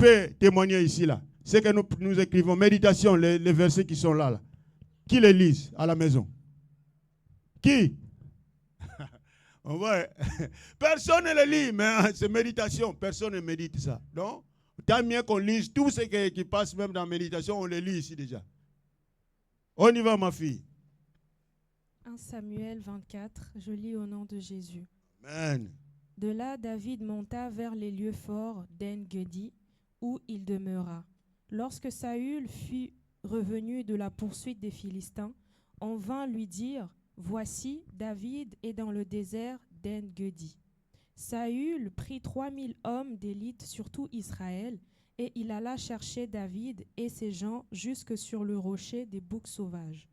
peut témoigner ici, là? Ce que nous écrivons, méditation, les versets qui sont là. Qui les lisent à la maison? Qui? On voit, personne ne le lit, mais c'est méditation. Personne ne médite ça. Donc, tant mieux qu'on lise tout ce qui passe même dans la méditation, on le lit ici déjà. On y va, ma fille. 1 Samuel 24, je lis au nom de Jésus. Amen. De là, David monta vers les lieux forts d'En-Gedi, où il demeura. Lorsque Saül fut revenu de la poursuite des Philistins, on vint lui dire: Voici, David est dans le désert d'En-Gedi. Saül prit 3000 hommes d'élite sur tout Israël, et il alla chercher David et ses gens jusque sur le rocher des boucs sauvages.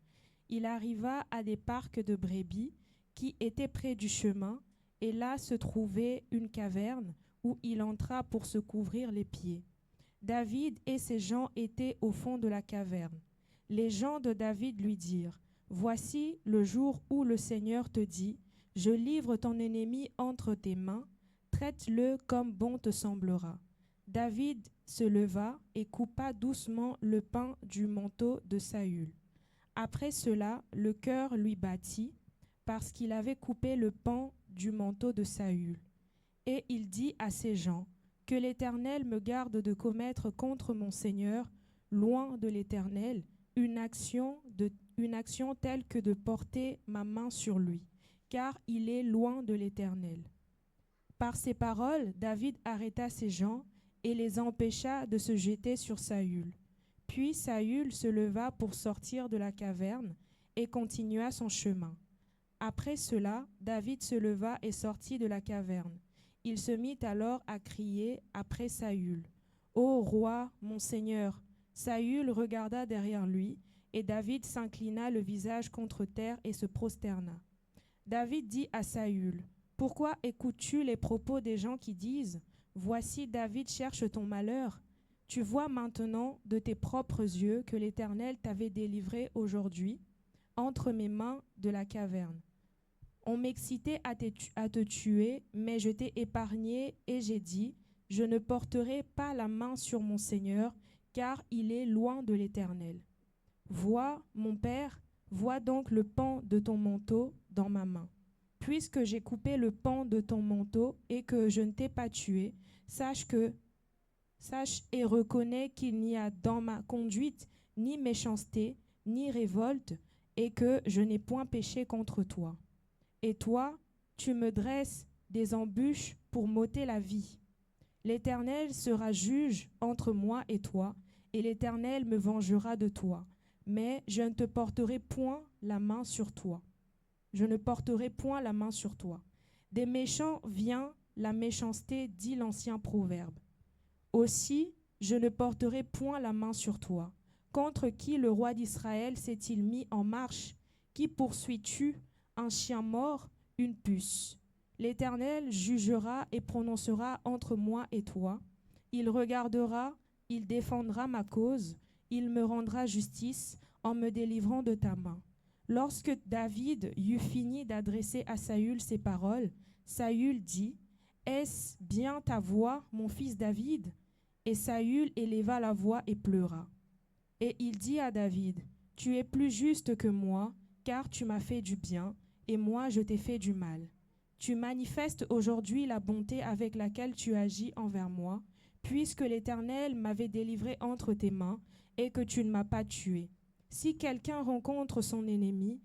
Il arriva à des parcs de brebis qui étaient près du chemin, et là se trouvait une caverne où il entra pour se couvrir les pieds. David et ses gens étaient au fond de la caverne. Les gens de David lui dirent: Voici le jour où le Seigneur te dit: Je livre ton ennemi entre tes mains, traite-le comme bon te semblera. David se leva et coupa doucement le pan du manteau de Saül. Après cela, le cœur lui battit, parce qu'il avait coupé le pan du manteau de Saül. Et il dit à ses gens: Que l'Éternel me garde de commettre contre mon Seigneur, loin de l'Éternel, une action telle que de porter ma main sur lui, car il est loin de l'Éternel. Par ces paroles, David arrêta ses gens et les empêcha de se jeter sur Saül. Puis Saül se leva pour sortir de la caverne et continua son chemin. Après cela, David se leva et sortit de la caverne. Il se mit alors à crier après Saül: Ô roi, mon Seigneur! Saül regarda derrière lui, et David s'inclina le visage contre terre et se prosterna. David dit à Saül: Pourquoi écoutes-tu les propos des gens qui disent: Voici, David cherche ton malheur? Tu vois maintenant de tes propres yeux que l'Éternel t'avait délivré aujourd'hui entre mes mains de la caverne. On m'excitait à te tuer, mais je t'ai épargné et j'ai dit: Je ne porterai pas la main sur mon Seigneur, car il est loin de l'Éternel. Vois, mon père, vois donc le pan de ton manteau dans ma main. Puisque j'ai coupé le pan de ton manteau et que je ne t'ai pas tué, sache et reconnais qu'il n'y a dans ma conduite ni méchanceté, ni révolte, et que je n'ai point péché contre toi. Et toi, tu me dresses des embûches pour m'ôter la vie. L'Éternel sera juge entre moi et toi, et l'Éternel me vengera de toi. Mais je ne te porterai point la main sur toi. Je ne porterai point la main sur toi. Des méchants vient la méchanceté, dit l'ancien proverbe. Aussi, je ne porterai point la main sur toi. Contre qui le roi d'Israël s'est-il mis en marche? Qui poursuis-tu? Un chien mort, une puce. L'Éternel jugera et prononcera entre moi et toi. Il regardera, il défendra ma cause, il me rendra justice en me délivrant de ta main. Lorsque David eut fini d'adresser à Saül ces paroles, Saül dit: Est-ce bien ta voix, mon fils David? Et Saül éleva la voix et pleura. Et il dit à David: Tu es plus juste que moi, car tu m'as fait du bien, et moi je t'ai fait du mal. Tu manifestes aujourd'hui la bonté avec laquelle tu agis envers moi, puisque l'Éternel m'avait délivré entre tes mains, et que tu ne m'as pas tué. Si quelqu'un rencontre son ennemi,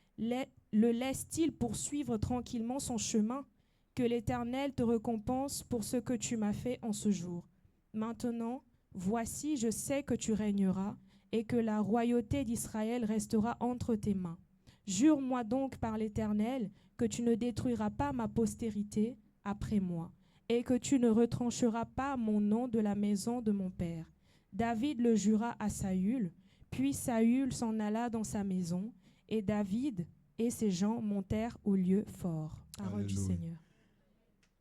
le laisse-t-il poursuivre tranquillement son chemin? Que l'Éternel te récompense pour ce que tu m'as fait en ce jour. Maintenant, voici, je sais que tu régneras, et que la royauté d'Israël restera entre tes mains. Jure-moi donc par l'Éternel que tu ne détruiras pas ma postérité après moi, et que tu ne retrancheras pas mon nom de la maison de mon père. David le jura à Saül, puis Saül s'en alla dans sa maison, et David et ses gens montèrent au lieu fort. Parole du Seigneur.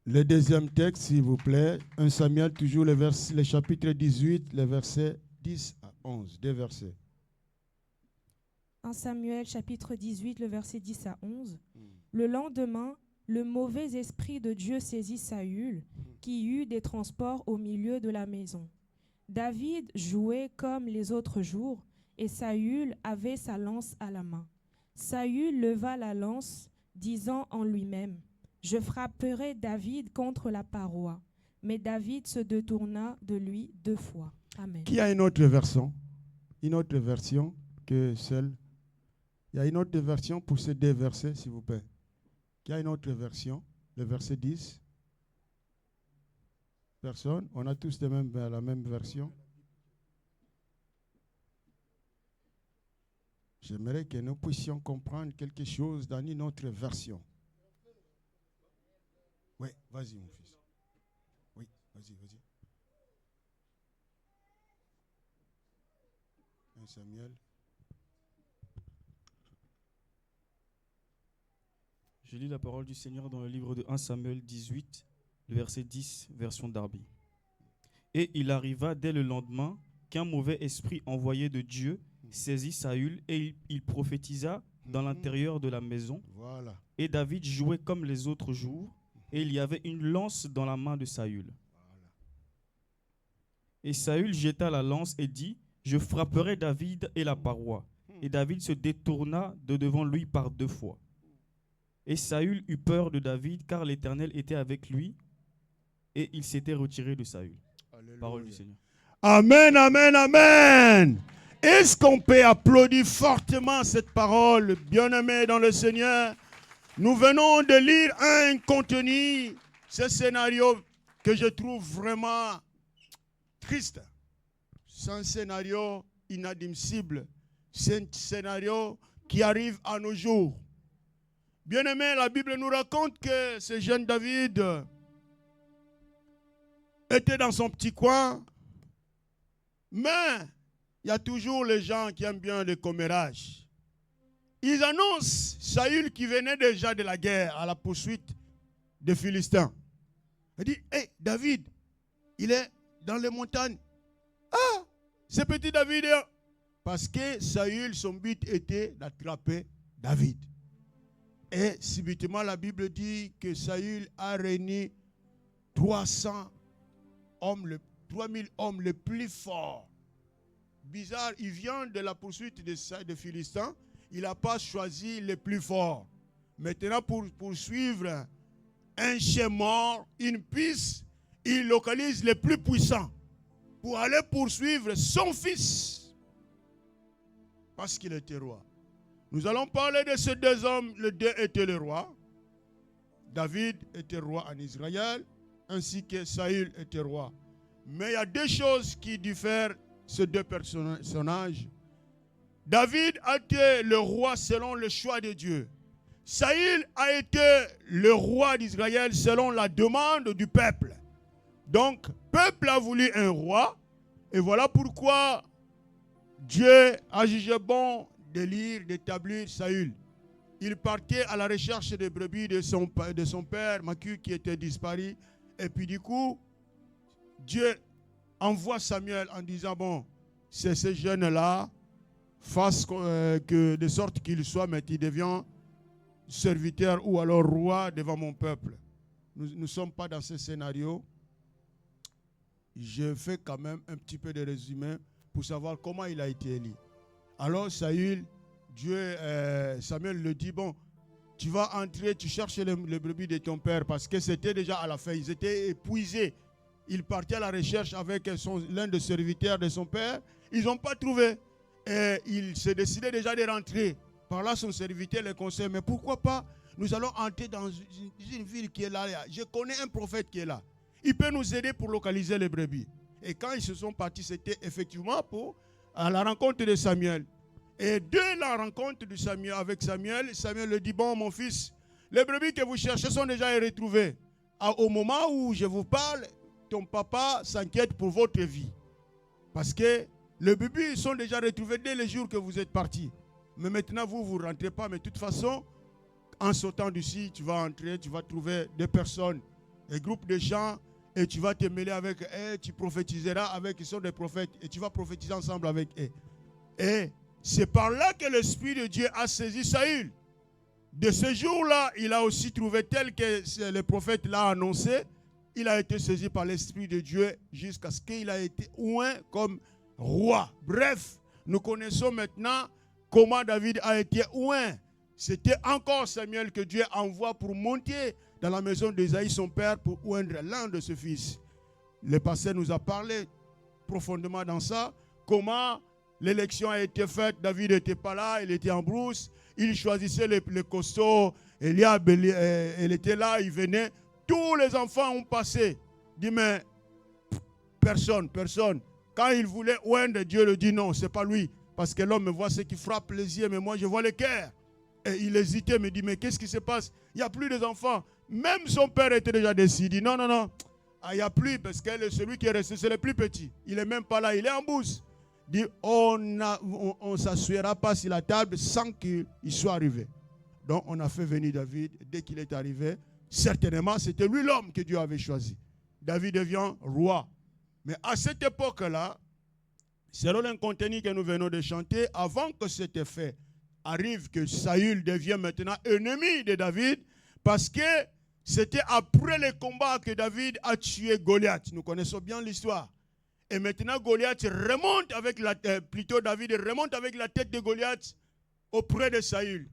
Le deuxième texte, s'il vous plaît, 1 Samuel, toujours le chapitre 18, les versets 10 à 11, deux versets. 1 Samuel, chapitre 18, le verset 10 à 11. Le lendemain, le mauvais esprit de Dieu saisit Saül, qui eut des transports au milieu de la maison. David jouait comme les autres jours, et Saül avait sa lance à la main. Saül leva la lance, disant en lui-même, « Je frapperai David contre la paroi. » Mais David se détourna de lui 2 fois. Amen. Qui a une autre version? Une autre version que celle? Il y a une autre version pour ces 2 versets, s'il vous plaît. Qui a une autre version? Le verset 10. Personne? On a tous la même version. J'aimerais que nous puissions comprendre quelque chose dans une autre version. Oui, vas-y, mon fils. Oui, vas-y. 1 Samuel. Je lis la parole du Seigneur dans le livre de 1 Samuel 18, le verset 10, version Darby. Et il arriva dès le lendemain qu'un mauvais esprit envoyé de Dieu saisit Saül et il prophétisa dans l'intérieur de la maison. Voilà. Et David jouait comme les autres jours et il y avait une lance dans la main de Saül. Voilà. Et Saül jeta la lance et dit, « Je frapperai David et la paroi. » Et David se détourna de devant lui par 2 fois. Et Saül eut peur de David, car l'Éternel était avec lui, et il s'était retiré de Saül. Alléluia. Parole du Seigneur. Amen, amen, amen. Est-ce qu'on peut applaudir fortement cette parole, bien-aimés dans le Seigneur? Nous venons de lire un contenu, ce scénario que je trouve vraiment triste. C'est un scénario inadmissible. C'est un scénario qui arrive à nos jours. Bien-aimés, la Bible nous raconte que ce jeune David était dans son petit coin, mais il y a toujours les gens qui aiment bien le commérage. Ils annoncent Saül qui venait déjà de la guerre à la poursuite des Philistins. Il dit, hey, David, il est dans les montagnes. Ah, c'est petit David. Parce que Saül, son but était d'attraper David. Et subitement, la Bible dit que Saül a réuni 3000 hommes les plus forts. Bizarre, il vient de la poursuite des Philistins. Il n'a pas choisi les plus forts. Maintenant, pour poursuivre un chien mort, une piste, il localise les plus puissants pour aller poursuivre son fils. Parce qu'il était roi. Nous allons parler de ces 2 hommes. Les 2 étaient les rois. David était roi en Israël, ainsi que Saül était roi. Mais il y a 2 choses qui diffèrent ces 2 personnages. David a été le roi selon le choix de Dieu. Saül a été le roi d'Israël selon la demande du peuple. Donc, le peuple a voulu un roi, et voilà pourquoi Dieu a jugé bon d'élire, d'établir Saül. Il partait à la recherche des brebis de son père, Macu, qui était disparu. Et puis du coup, Dieu envoie Samuel en disant, bon, c'est ce jeune-là, fasse de sorte qu'il soit, mais qu'il devient serviteur ou alors roi devant mon peuple. Nous ne sommes pas dans ce scénario. Je fais quand même un petit peu de résumé pour savoir comment il a été élu. Alors Saül, Samuel le dit, bon, tu vas entrer, tu cherches les brebis de ton père, parce que c'était déjà à la fin, ils étaient épuisés. Ils partaient à la recherche avec l'un des serviteurs de son père, ils n'ont pas trouvé. Et il s'est décidé déjà de rentrer. Par là, son serviteur le conseille, mais pourquoi pas, nous allons entrer dans une ville qui est là. Je connais un prophète qui est là. Il peut nous aider pour localiser les brebis. Et quand ils se sont partis, c'était effectivement à la rencontre de Samuel. Et de la rencontre de Samuel avec Samuel, Samuel lui dit, bon mon fils, les brebis que vous cherchez sont déjà retrouvées. Au moment où je vous parle, ton papa s'inquiète pour votre vie. Parce que les brebis sont déjà retrouvés dès le jour que vous êtes partis. Mais maintenant, vous ne rentrez pas. Mais de toute façon, en sautant d'ici, tu vas entrer, tu vas trouver des personnes, des groupes de gens, et tu vas te mêler avec eux, tu prophétiseras avec, ils sont des prophètes, et tu vas prophétiser ensemble avec eux. Et c'est par là que l'Esprit de Dieu a saisi Saül. De ce jour-là, il a aussi trouvé tel que le prophète l'a annoncé. Il a été saisi par l'Esprit de Dieu jusqu'à ce qu'il a été oint comme roi. Bref, nous connaissons maintenant comment David a été oint. C'était encore Samuel que Dieu envoie pour monter dans la maison d'Ésaïe, son père, pour oindre l'un de ses fils. Le pasteur nous a parlé profondément dans ça, comment l'élection a été faite. David n'était pas là, il était en brousse. Il choisissait les costauds. Eliab, elle était là, il venait. Tous les enfants ont passé. Il dit, mais personne. Quand il voulait oindre, Dieu le dit non, ce n'est pas lui. Parce que l'homme voit ce qui frappe les yeux, mais moi je vois le cœur. Et il hésitait, me dit, mais qu'est-ce qui se passe? Il n'y a plus d'enfants. Même son père était déjà décidé. Non. Il n'y a plus, parce que celui qui est resté, c'est le plus petit. Il n'est même pas là, il est en bourse. Dit, on ne s'assoira pas sur la table sans qu'il soit arrivé. Donc on a fait venir David. Dès qu'il est arrivé, certainement c'était lui l'homme que Dieu avait choisi. David devient roi. Mais à cette époque-là, selon un contenu que nous venons de chanter, avant que cet effet arrive, que Saül devient maintenant ennemi de David, parce que c'était après le combat que David a tué Goliath. Nous connaissons bien l'histoire. Et maintenant, Goliath remonte avec David remonte avec la tête de Goliath auprès de Saül.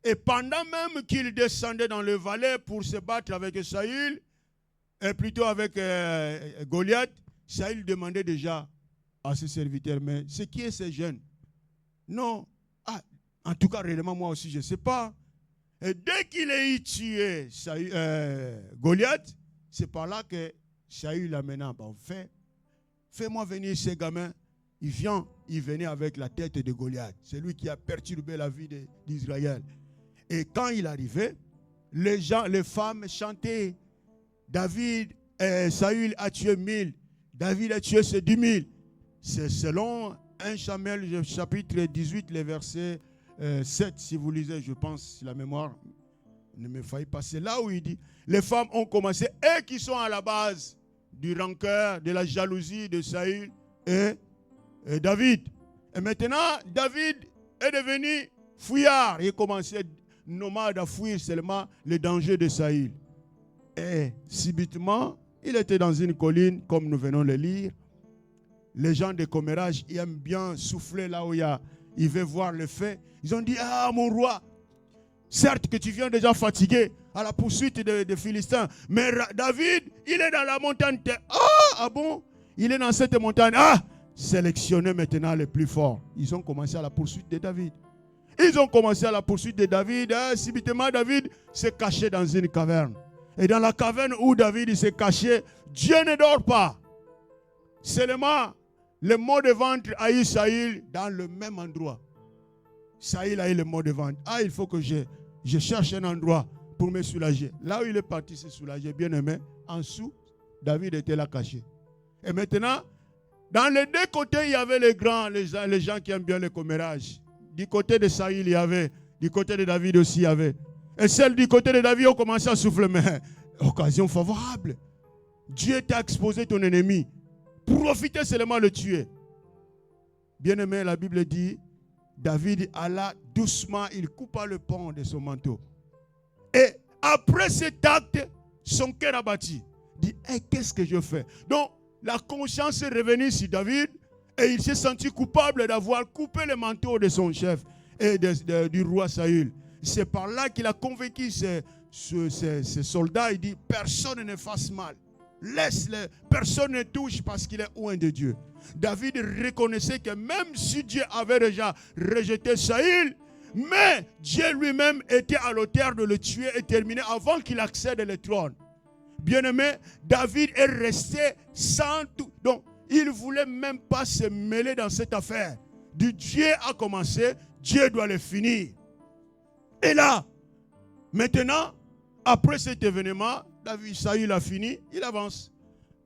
Et pendant même qu'il descendait dans le valet pour se battre avec Saül, et plutôt avec Goliath, Saül demandait déjà à ses serviteurs, mais c'est qui est ces jeunes? Non. En tout cas, réellement, moi aussi, je ne sais pas. Et dès qu'il ait tué Goliath, c'est par là que Saül a maintenant, fais-moi venir ces gamins. Il venait avec la tête de Goliath. C'est lui qui a perturbé la vie d'Israël. Et quand il arrivait, les femmes chantaient. Saül a tué 1000. David a tué ses 10 000. C'est selon 1 Samuel chapitre 18, les versets 7, si vous lisez, je pense, si la mémoire ne me faille pas. C'est là où il dit, les femmes ont commencé, eux qui sont à la base du rancœur, de la jalousie de Saül et David. Et maintenant, David est devenu fouillard. Il commençait nomade à fuir seulement les dangers de Saül. Et subitement, il était dans une colline, comme nous venons de le lire. Les gens de commérage aiment bien souffler là où il veut voir le fait. Ils ont dit, mon roi, certes que tu viens déjà fatigué à la poursuite des Philistins, mais David, il est dans la montagne. Bon? Il est dans cette montagne. Sélectionnez maintenant les plus forts. Ils ont commencé à la poursuite de David. Subitement, David s'est caché dans une caverne. Et dans la caverne où David s'est caché, Dieu ne dort pas. Seulement, le mot de ventre a eu Saül dans le même endroit. Saül a eu le mot de ventre. Il faut que je cherche un endroit pour me soulager. Là où il est parti se soulager, bien aimé, en dessous, David était là caché. Et maintenant, dans les deux côtés, il y avait les gens qui aiment bien le commérage. Du côté de Saül, il y avait. Du côté de David aussi, il y avait. Et celles du côté de David ont commencé à souffler. Mais occasion favorable. Dieu t'a exposé ton ennemi. Profitez seulement de le tuer. Bien aimé, la Bible dit, David alla doucement, il coupa le pan de son manteau. Et après cet acte, son cœur a battu. Il dit, qu'est-ce que je fais? Donc, la conscience est revenue sur David et il s'est senti coupable d'avoir coupé le manteau de son chef et du roi Saül. C'est par là qu'il a convaincu ses soldats. Il dit, personne ne fasse mal. Laisse-le, personne ne touche parce qu'il est loin de Dieu. David reconnaissait que même si Dieu avait déjà rejeté Saül, mais Dieu lui-même était à l'auteur de le tuer et terminer avant qu'il accède au trône. Bien-aimé, David est resté sans tout. Donc, il ne voulait même pas se mêler dans cette affaire. Dieu a commencé, Dieu doit le finir. Et là, maintenant, après cet événement, Saül a fini, il avance.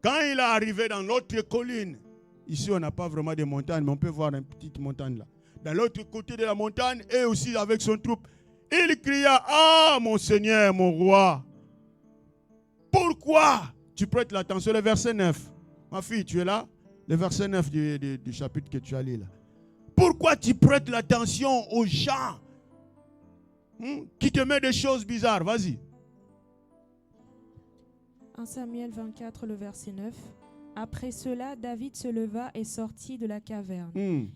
Quand il est arrivé dans l'autre colline, ici on n'a pas vraiment de montagne, mais on peut voir une petite montagne là. Dans l'autre côté de la montagne, et aussi avec son troupe, il cria, mon Seigneur, mon roi, pourquoi tu prêtes l'attention? Le verset 9. Ma fille, tu es là? Le verset 9 du chapitre que tu as lu là. Pourquoi tu prêtes l'attention aux gens? qui te met des choses bizarres. Vas-y. 1 Samuel 24, le verset 9. Après cela, David se leva et sortit de la caverne.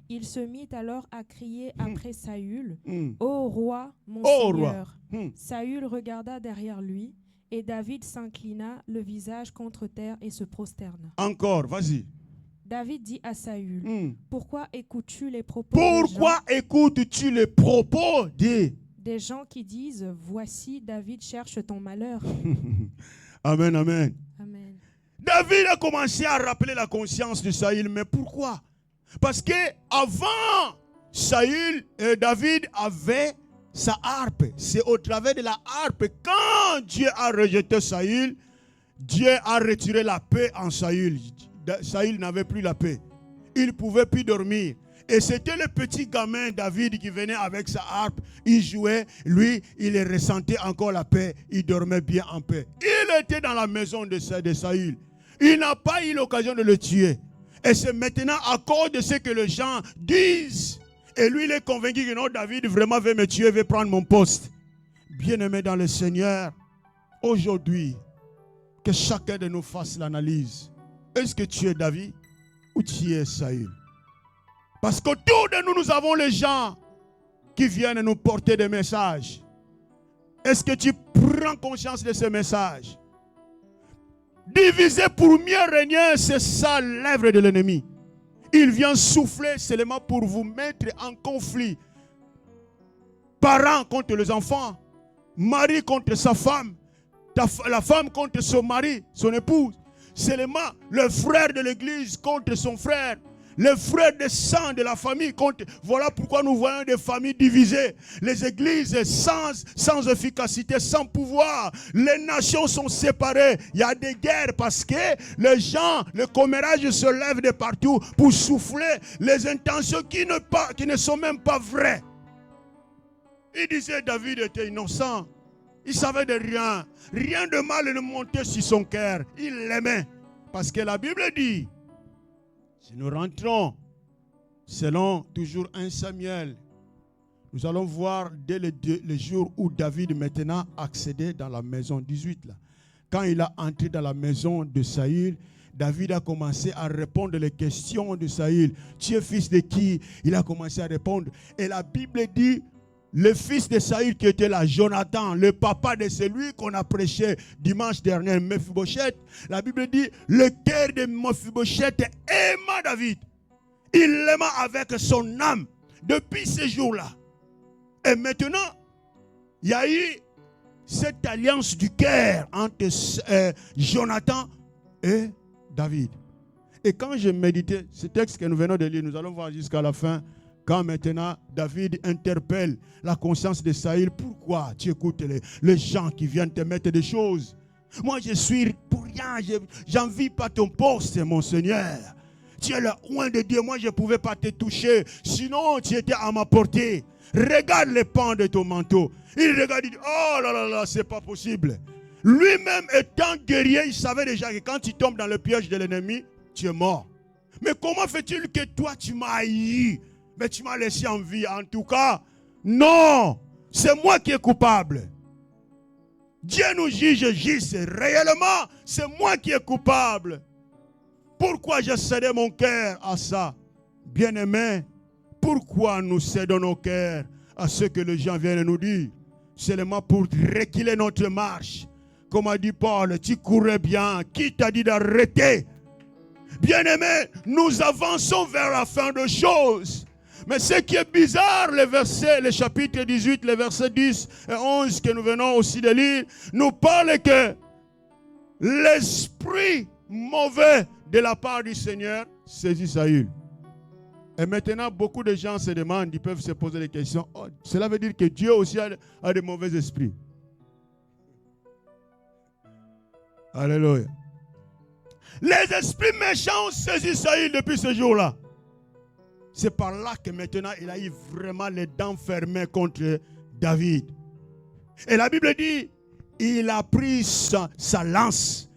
Il se mit alors à crier après Saül, « Ô roi, mon Seigneur !» Saül regarda derrière lui, et David s'inclina le visage contre terre et se prosterna. Encore, vas-y. David dit à Saül, Pourquoi écoutes-tu les propos des gens qui disent, Voici, David cherche ton malheur. Amen, amen. Amen. David a commencé à rappeler la conscience de Saül. Mais pourquoi? Parce que avant David avait sa harpe. C'est au travers de la harpe, quand Dieu a rejeté Saül, Dieu a retiré la paix en Saül. Saül n'avait plus la paix. Il ne pouvait plus dormir. Et c'était le petit gamin David qui venait avec sa harpe. Il jouait. Lui, il ressentait encore la paix. Il dormait bien en paix. Il était dans la maison de Saül. Il n'a pas eu l'occasion de le tuer. Et c'est maintenant à cause de ce que les gens disent. Et lui, il est convaincu que non, David vraiment veut me tuer, veut prendre mon poste. Bien-aimé dans le Seigneur, aujourd'hui, que chacun de nous fasse l'analyse. Est-ce que tu es David ou tu es Saül? Parce qu'autour de nous, nous avons les gens qui viennent nous porter des messages. Est-ce que tu prends conscience de ces messages? Diviser pour mieux régner, c'est ça l'œuvre de l'ennemi. Il vient souffler seulement pour vous mettre en conflit. Parents contre les enfants, mari contre sa femme, la femme contre son mari, son épouse. Seulement le frère de l'église contre son frère. Le frère de sang de la famille contre. Voilà pourquoi nous voyons des familles divisées. Les églises sans efficacité, sans pouvoir. Les nations sont séparées. Il y a des guerres parce que les gens, le commérage se lève de partout pour souffler les intentions qui ne sont même pas vraies. Il disait David était innocent. Il savait de rien. Rien de mal ne montait sur son cœur. Il l'aimait. Parce que la Bible dit, si nous rentrons selon toujours 1 Samuel, nous allons voir dès le jour où David maintenant accédait dans la maison 18. Là. Quand il a entré dans la maison de Saül, David a commencé à répondre les questions de Saül. Tu es fils de qui? Il a commencé à répondre. Et la Bible dit, le fils de Saül qui était là, Jonathan, le papa de celui qu'on a prêché dimanche dernier, Mephibosheth. La Bible dit, le cœur de Mephibosheth aima David. Il l'aima avec son âme depuis ce jour-là. Et maintenant, il y a eu cette alliance du cœur entre Jonathan et David. Et quand je méditais, ce texte que nous venons de lire, nous allons voir jusqu'à la fin. Quand maintenant David interpelle la conscience de Saül, pourquoi tu écoutes les gens qui viennent te mettre des choses? Moi je suis pour rien, j'envie pas ton poste, mon Seigneur. Tu es le oint de Dieu, moi je ne pouvais pas te toucher, sinon tu étais à ma portée. Regarde les pans de ton manteau. Il regarde, il dit, oh là là là, c'est pas possible. Lui-même étant guerrier, il savait déjà que quand tu tombes dans le piège de l'ennemi, tu es mort. Mais comment fait-il que toi tu m'as haï? Mais tu m'as laissé en vie. En tout cas, non, c'est moi qui est coupable. Dieu nous juge juste. Réellement, c'est moi qui est coupable. Pourquoi j'ai cédé mon cœur à ça? Bien-aimé, pourquoi nous cédons nos cœurs à ce que les gens viennent nous dire? Seulement pour reculer notre marche. Comme a dit Paul, tu courais bien. Qui t'a dit d'arrêter? Bien-aimé, nous avançons vers la fin des choses. Mais ce qui est bizarre, le chapitre 18, les versets 10 et 11 que nous venons aussi de lire, nous parle que l'esprit mauvais de la part du Seigneur saisit Saül. Et maintenant, beaucoup de gens se demandent, ils peuvent se poser des questions. Oh, cela veut dire que Dieu aussi a de mauvais esprits. Alléluia. Les esprits méchants saisissent Saül depuis ce jour-là. C'est par là que maintenant il a eu vraiment les dents fermées contre David. Et la Bible dit, il a pris sa lance,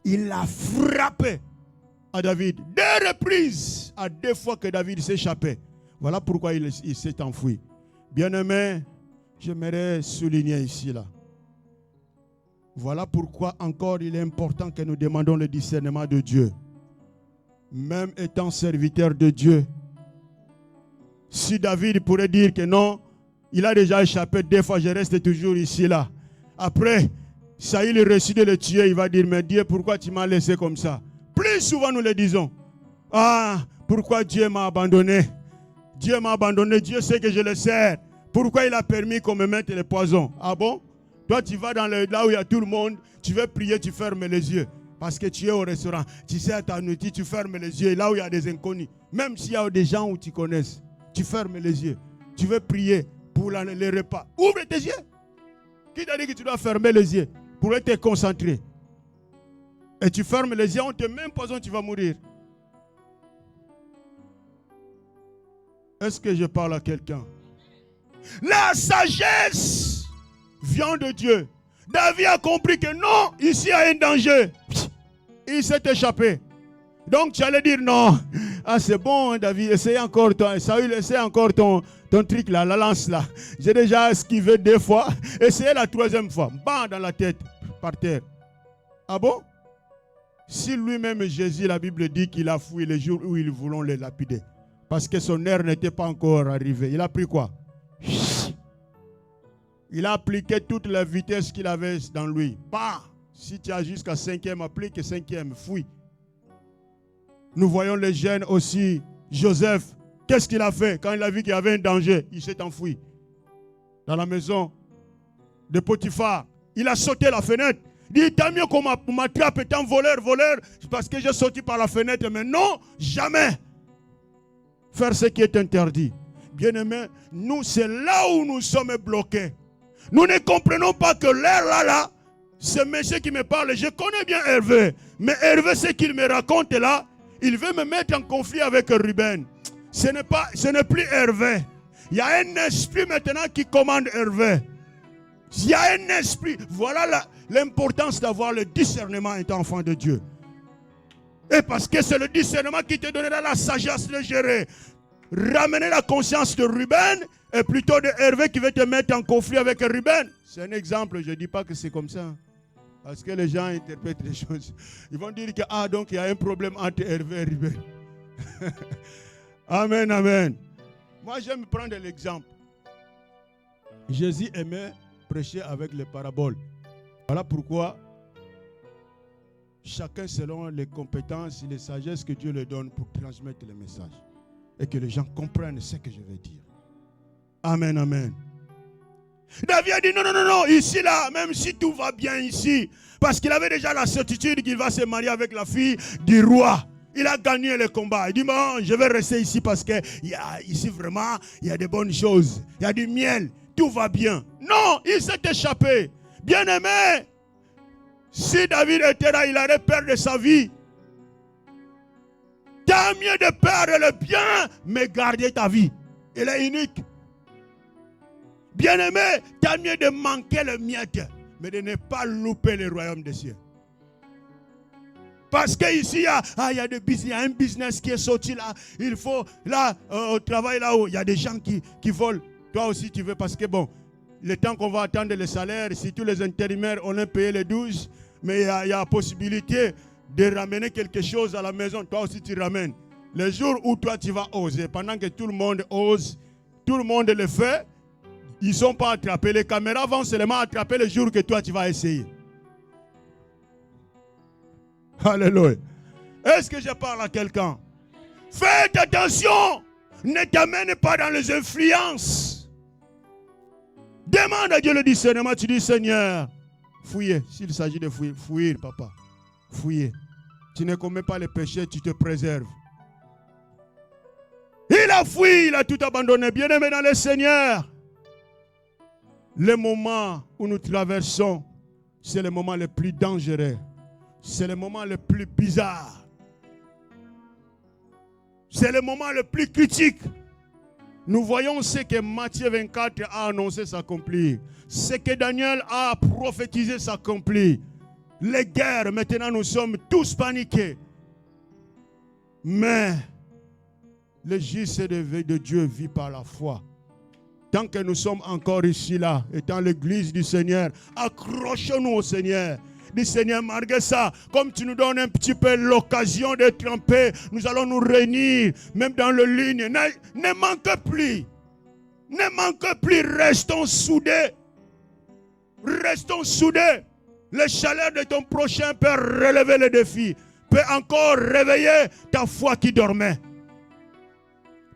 il l'a frappé à David. 2 reprises, à 2 fois que David s'échappait. Voilà pourquoi il s'est enfui. Bien-aimé, j'aimerais souligner ici, là. Voilà pourquoi encore il est important que nous demandons le discernement de Dieu. Même étant serviteur de Dieu. Si David pourrait dire que non, il a déjà échappé 2 fois, je reste toujours ici, là. Après, Saül réussit de le tuer, il va dire, mais Dieu, pourquoi tu m'as laissé comme ça? Plus souvent nous le disons. Ah, pourquoi Dieu m'a abandonné? Dieu m'a abandonné, Dieu sait que je le sers. Pourquoi il a permis qu'on me mette les poisons? Ah bon? Toi, tu vas là où il y a tout le monde, tu veux prier, tu fermes les yeux. Parce que tu es au restaurant, tu sais à ta nourriture, tu fermes les yeux. Là où il y a des inconnus, même s'il y a des gens où tu connais, tu fermes les yeux. Tu veux prier pour les repas. Ouvre tes yeux. Qui t'a dit que tu dois fermer les yeux pour être concentré? Et tu fermes les yeux, on te met un poison, tu vas mourir. Est-ce que je parle à quelqu'un? La sagesse vient de Dieu. David a compris que non, ici il y a un danger. Il s'est échappé. Donc tu allais dire non. Ah c'est bon David, essaye encore ton, Saül, essaye encore ton truc là, la lance là. J'ai déjà esquivé 2 fois. Essayez la 3e fois. Bam dans la tête, par terre. Ah bon? Si lui-même Jésus, la Bible dit qu'il a fui les jours où ils voulaient le lapider. Parce que son heure n'était pas encore arrivée. Il a pris quoi? Il a appliqué toute la vitesse qu'il avait dans lui. Bah, si tu as jusqu'à 5e, applique 5e, fouille. Nous voyons les jeunes aussi. Joseph, qu'est-ce qu'il a fait? Quand il a vu qu'il y avait un danger, il s'est enfui. Dans la maison de Potiphar, il a sauté la fenêtre. Il dit, tant mieux qu'on m'attrape étant voleur, parce que j'ai sauté par la fenêtre. Mais non, jamais faire ce qui est interdit. Bien-aimés, nous, c'est là où nous sommes bloqués. Nous ne comprenons pas que l'air là, ce monsieur qui me parle, je connais bien Hervé. Mais Hervé, ce qu'il me raconte là, il veut me mettre en conflit avec Ruben. Ce n'est plus Hervé. Il y a un esprit maintenant qui commande Hervé. Il y a un esprit. Voilà l'importance d'avoir le discernement étant enfant de Dieu. Et parce que c'est le discernement qui te donnera la sagesse de gérer. Ramener la conscience de Ruben et plutôt de Hervé qui veut te mettre en conflit avec Ruben. C'est un exemple, je ne dis pas que c'est comme ça. Parce que les gens interprètent les choses. Ils vont dire que, donc il y a un problème entre Hervé et Ruben. Amen, amen. Moi, j'aime prendre l'exemple. Jésus aimait prêcher avec les paraboles. Voilà pourquoi chacun selon les compétences et les sagesses que Dieu lui donne pour transmettre le message. Et que les gens comprennent ce que je veux dire. Amen, amen. David a dit non, ici là, même si tout va bien ici, parce qu'il avait déjà la certitude qu'il va se marier avec la fille du roi. Il a gagné le combat. Il dit bon, je vais rester ici parce que ici vraiment, il y a des bonnes choses. Il y a du miel, tout va bien. Non, il s'est échappé. Bien-aimé, si David était là, il aurait perdu sa vie. Tant mieux de perdre le bien, mais garder ta vie. Elle est unique. Bien-aimé, tant mieux de manquer le miette, mais de ne pas louper le royaume des cieux. Parce qu'ici, il y a un business qui est sorti là. Il faut, là, au travail là-haut, il y a des gens qui volent. Toi aussi, tu veux, parce que bon, le temps qu'on va attendre le salaire, si tous les intérimaires, on a payé les 12, mais il y a la possibilité de ramener quelque chose à la maison. Toi aussi, tu ramènes. Le jour où toi, tu vas oser, pendant que tout le monde ose, tout le monde le fait, ils ne sont pas attrapés. Les caméras vont seulement attraper le jour que toi, tu vas essayer. Alléluia. Est-ce que je parle à quelqu'un? Faites attention. Ne t'amène pas dans les influences. Demande à Dieu le discernement. Tu dis, Seigneur, fouillez. S'il s'agit de fouiller, fouiller, papa. Fouiller. Tu ne commets pas les péchés, tu te préserves. Il a fui, il a tout abandonné. Bien-aimé dans le Seigneur. Le moment où nous traversons, c'est le moment le plus dangereux. C'est le moment le plus bizarre. C'est le moment le plus critique. Nous voyons ce que Matthieu 24 a annoncé s'accomplir. Ce que Daniel a prophétisé s'accomplir. Les guerres, maintenant nous sommes tous paniqués. Mais le juste de Dieu vit par la foi. Tant que nous sommes encore ici, là, étant l'église du Seigneur, accrochons-nous au Seigneur. Dis Seigneur, malgré ça, comme tu nous donnes un petit peu l'occasion d'être en paix, nous allons nous réunir, même dans le ligne. Ne manque plus. Ne manque plus. Restons soudés. Restons soudés. Le chaleur de ton prochain peut relever les défis. Peut encore réveiller ta foi qui dormait.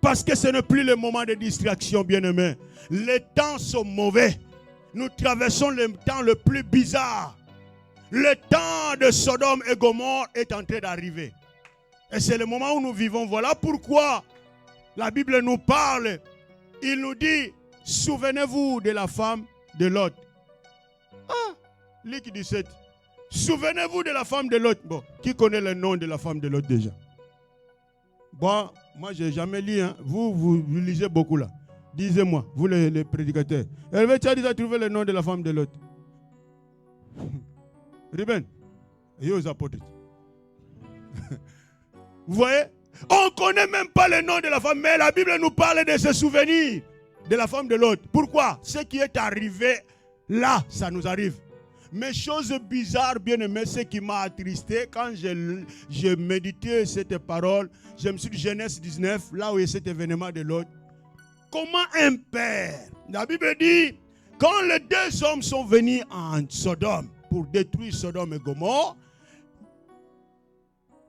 Parce que ce n'est plus le moment de distraction, bien-aimés. Les temps sont mauvais. Nous traversons le temps le plus bizarre. Le temps de Sodome et Gomorrhe est en train d'arriver. Et c'est le moment où nous vivons. Voilà pourquoi la Bible nous parle. Il nous dit, souvenez-vous de la femme de Lot. Ah, Luc 17. Souvenez-vous de la femme de Lot. Bon, qui connaît le nom de la femme de Lot déjà? Bon, moi je n'ai jamais lu. Hein. Vous lisez beaucoup là. Disez-moi, vous les prédicateurs. Hervé, tu as déjà trouvé le nom de la femme de Lot? Ruben, et aux apôtres. Vous voyez? On ne connaît même pas le nom de la femme, mais la Bible nous parle de ce souvenir de la femme de Lot. Pourquoi? Ce qui est arrivé là, ça nous arrive. Mais chose bizarre, bien aimé, ce qui m'a attristé, quand j'ai médité cette parole, je me suis dit Genèse 19, là où il y a cet événement de Lot. Comment un père? La Bible dit, quand les deux hommes sont venus en Sodome pour détruire Sodome et Gomorrhe,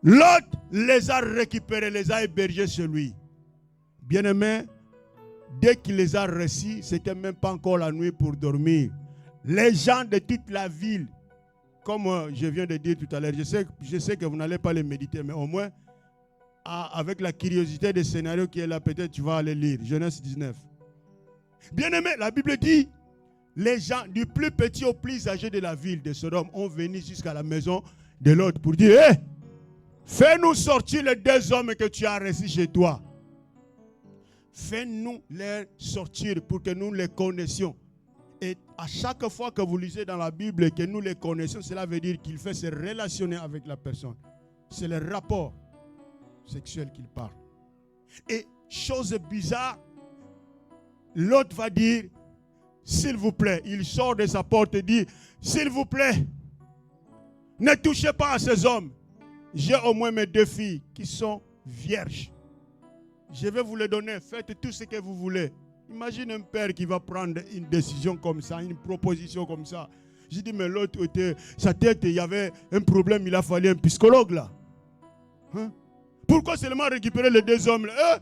Lot les a récupérés, les a hébergés chez lui. Bien aimé, dès qu'il les a reçus, ce n'était même pas encore la nuit pour dormir. Les gens de toute la ville, comme je viens de dire tout à l'heure, je sais que vous n'allez pas les méditer, mais au moins, avec la curiosité des scénarios qui est là, peut-être tu vas aller lire. Genèse 19. Bien aimé, la Bible dit, les gens du plus petit au plus âgé de la ville de Sodome ont venu jusqu'à la maison de Lot pour dire, hé, fais-nous sortir les deux hommes que tu as reçus chez toi. Fais-nous les sortir pour que nous les connaissions. Et à chaque fois que vous lisez dans la Bible et que nous les connaissons, cela veut dire qu'il fait se relationner avec la personne. C'est le rapport sexuel qu'il parle. Et chose bizarre, l'autre va dire, s'il vous plaît, il sort de sa porte et dit, s'il vous plaît, ne touchez pas à ces hommes. J'ai au moins mes deux filles qui sont vierges. Je vais vous les donner, faites tout ce que vous voulez. Imagine un père qui va prendre une décision comme ça, une proposition comme ça. J'ai dit, mais l'autre, sa tête, il y avait un problème, il a fallu un psychologue là. Hein? Pourquoi seulement récupérer les deux hommes là?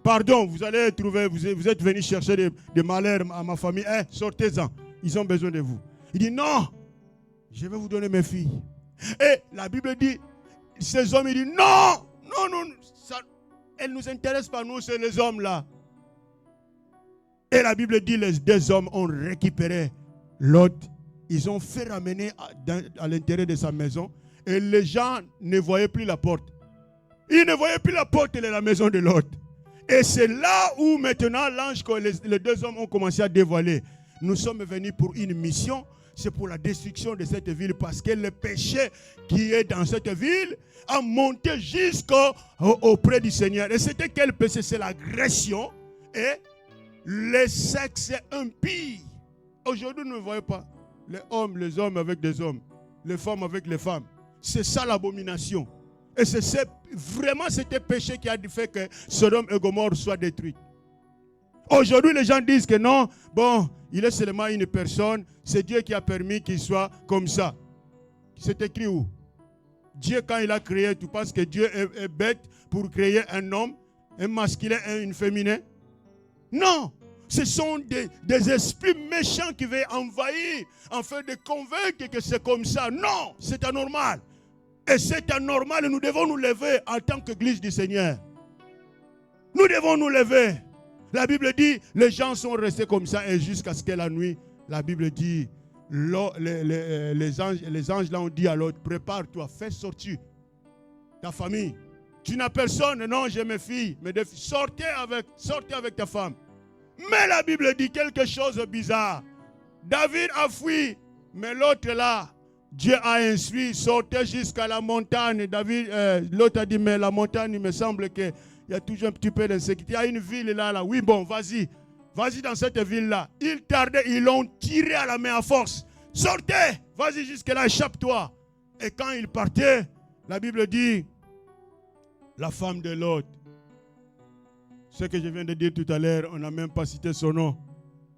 Pardon, vous allez trouver, vous êtes venus chercher des malheurs à ma famille. Sortez-en, ils ont besoin de vous. Il dit, non, je vais vous donner mes filles. Et la Bible dit, ces hommes, il dit, non, ça, elles ne nous intéressent pas, nous, c'est les hommes là. Et la Bible dit, les deux hommes ont récupéré Lot. Ils ont fait ramener à l'intérieur de sa maison. Et les gens ne voyaient plus la porte. Ils ne voyaient plus la porte de la maison de Lot. Et c'est là où maintenant l'ange, les deux hommes ont commencé à dévoiler. Nous sommes venus pour une mission. C'est pour la destruction de cette ville. Parce que le péché qui est dans cette ville a monté jusqu'auprès du Seigneur. Et c'était quel péché? C'est l'agression et le sexe impie. Aujourd'hui, nous ne voyons pas les hommes avec des hommes, les femmes avec les femmes. C'est ça l'abomination. Et c'est vraiment cet péché qui a fait que Sodome et Gomorrhe soient détruits. Aujourd'hui, les gens disent que non, bon, il est seulement une personne, c'est Dieu qui a permis qu'il soit comme ça. C'est écrit où? Dieu, quand il a créé, tu penses que Dieu est bête pour créer un homme, un masculin et une féminin? Non, ce sont des esprits méchants qui veulent envahir afin de convaincre que c'est comme ça. Non, c'est anormal. Et c'est anormal, nous devons nous lever en tant qu'Église du Seigneur. Nous devons nous lever. La Bible dit, les gens sont restés comme ça et jusqu'à ce que la nuit, la Bible dit, les anges là ont dit à l'autre, prépare-toi, fais sortir ta famille. Tu n'as personne, non, j'ai mes filles, sortez avec ta femme. Mais la Bible dit quelque chose de bizarre. David a fui, mais l'autre là, Dieu a instruit, sortez jusqu'à la montagne. L'autre a dit, mais la montagne, il me semble qu'il y a toujours un petit peu d'insécurité. Il y a une ville là. Oui, bon, vas-y. Vas-y dans cette ville-là. Ils tardaient, ils l'ont tiré à la main à force. Sortez, vas-y jusque-là, échappe-toi. Et quand il partait, la Bible dit, la femme de Lot, ce que je viens de dire tout à l'heure, on n'a même pas cité son nom.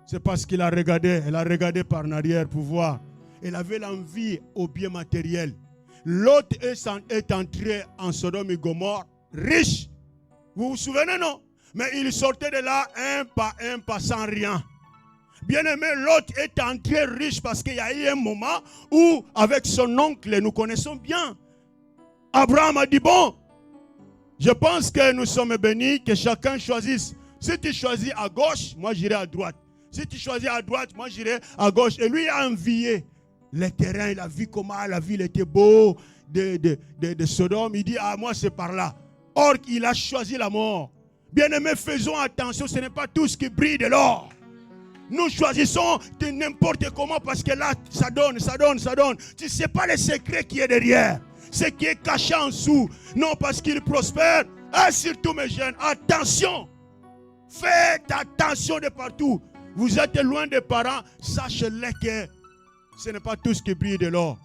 C'est parce qu'il a regardé, elle a regardé par en arrière pour voir. Elle avait l'envie au bien matériel. Lot est entré en Sodome et Gomorrhe, riche. Vous vous souvenez, non? Mais il sortait de là un pas sans rien. Bien-aimé, Lot est entré riche parce qu'il y a eu un moment où, avec son oncle, nous connaissons bien. Abraham a dit, bon, je pense que nous sommes bénis, que chacun choisisse. Si tu choisis à gauche, moi j'irai à droite. Si tu choisis à droite, moi j'irai à gauche. Et lui a envié les terrains, il a vu comment la ville était beau de Sodome. Il dit, ah, moi c'est par là. Or, il a choisi la mort. Bien-aimés, faisons attention, ce n'est pas tout ce qui brille de l'or. Nous choisissons de n'importe comment parce que là, ça donne. Tu ne sais pas le secret qui est derrière. Ce qui est caché en dessous. Non, parce qu'il prospère. Ah, surtout mes jeunes, attention. Faites attention de partout. Vous êtes loin des parents, sachez-le que ce n'est pas tout ce qui brille de l'or.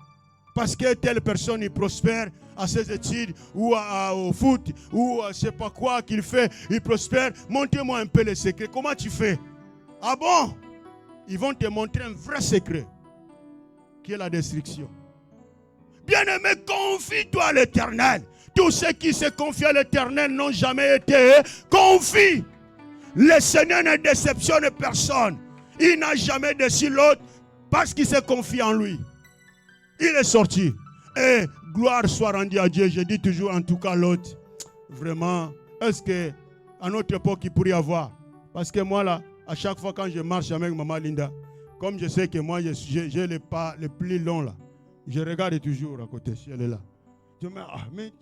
Parce que telle personne, il prospère à ses études, ou au foot, ou je ne sais pas quoi qu'il fait, il prospère. Montrez-moi un peu le secret. Comment tu fais? Ah bon? Ils vont te montrer un vrai secret, qui est la destruction. Bien-aimé, confie-toi à l'Éternel. Tous ceux qui se confient à l'Éternel n'ont jamais été confiés. Le Seigneur ne déceptionne personne. Il n'a jamais déçu l'autre parce qu'il s'est confié en lui. Il est sorti. Et gloire soit rendue à Dieu. Je dis toujours, en tout cas, l'autre. Vraiment, est-ce qu'à notre époque, il pourrait y avoir? Parce que moi, là, à chaque fois quand je marche avec Maman Linda, comme je sais que moi, j'ai les pas les plus longs, là, je regarde toujours à côté, si elle est là. Je me dis, ah, mais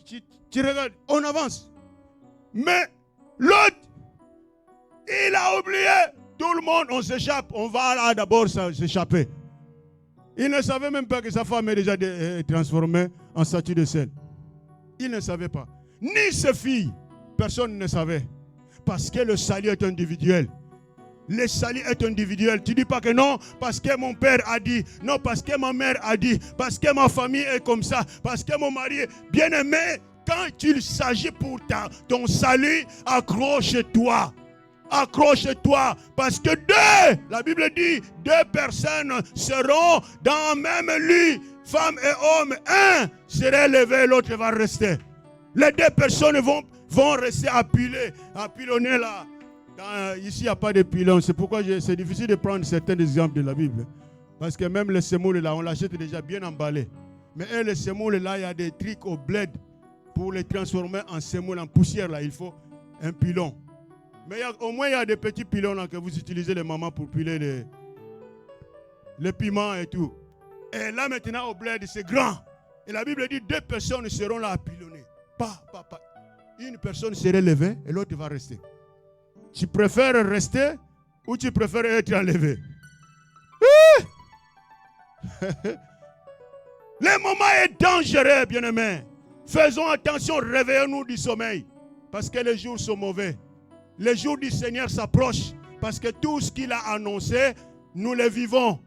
tu regardes, on avance. Mais l'autre, il a oublié. Tout le monde, on s'échappe. On va là d'abord s'échapper. Il ne savait même pas que sa femme est déjà transformée en statue de sel. Il ne savait pas. Ni ses filles. Personne ne savait. Parce que le salut est individuel. Le salut est individuel. Tu ne dis pas que non, parce que mon père a dit. Non, parce que ma mère a dit. Parce que ma famille est comme ça. Parce que mon mari est bien-aimé. Quand il s'agit pour ton salut, accroche-toi. Accroche-toi, parce que la Bible dit, 2 personnes seront dans le même lit, femme et homme. Un sera levé, l'autre va rester. Les 2 personnes vont rester pilonner là. Ici, il n'y a pas de pilon. C'est pourquoi c'est difficile de prendre certains exemples de la Bible. Parce que même le semoule là, on l'achète déjà bien emballé. Mais le semoule là, il y a des trucs au bled pour les transformer en semoule, en poussière là. Il faut un pilon. Mais au moins, il y a des petits pilons là que vous utilisez les mamans pour piler les piments et tout. Et là maintenant au bled, c'est grand. Et la Bible dit 2 personnes seront là à pilonner. Pas. Une personne sera levée et l'autre va rester. Tu préfères rester ou tu préfères être enlevé? Le moment est dangereux, bien-aimés. Faisons attention, réveillons-nous du sommeil. Parce que les jours sont mauvais. Les jours du Seigneur s'approchent parce que tout ce qu'il a annoncé, nous le vivons.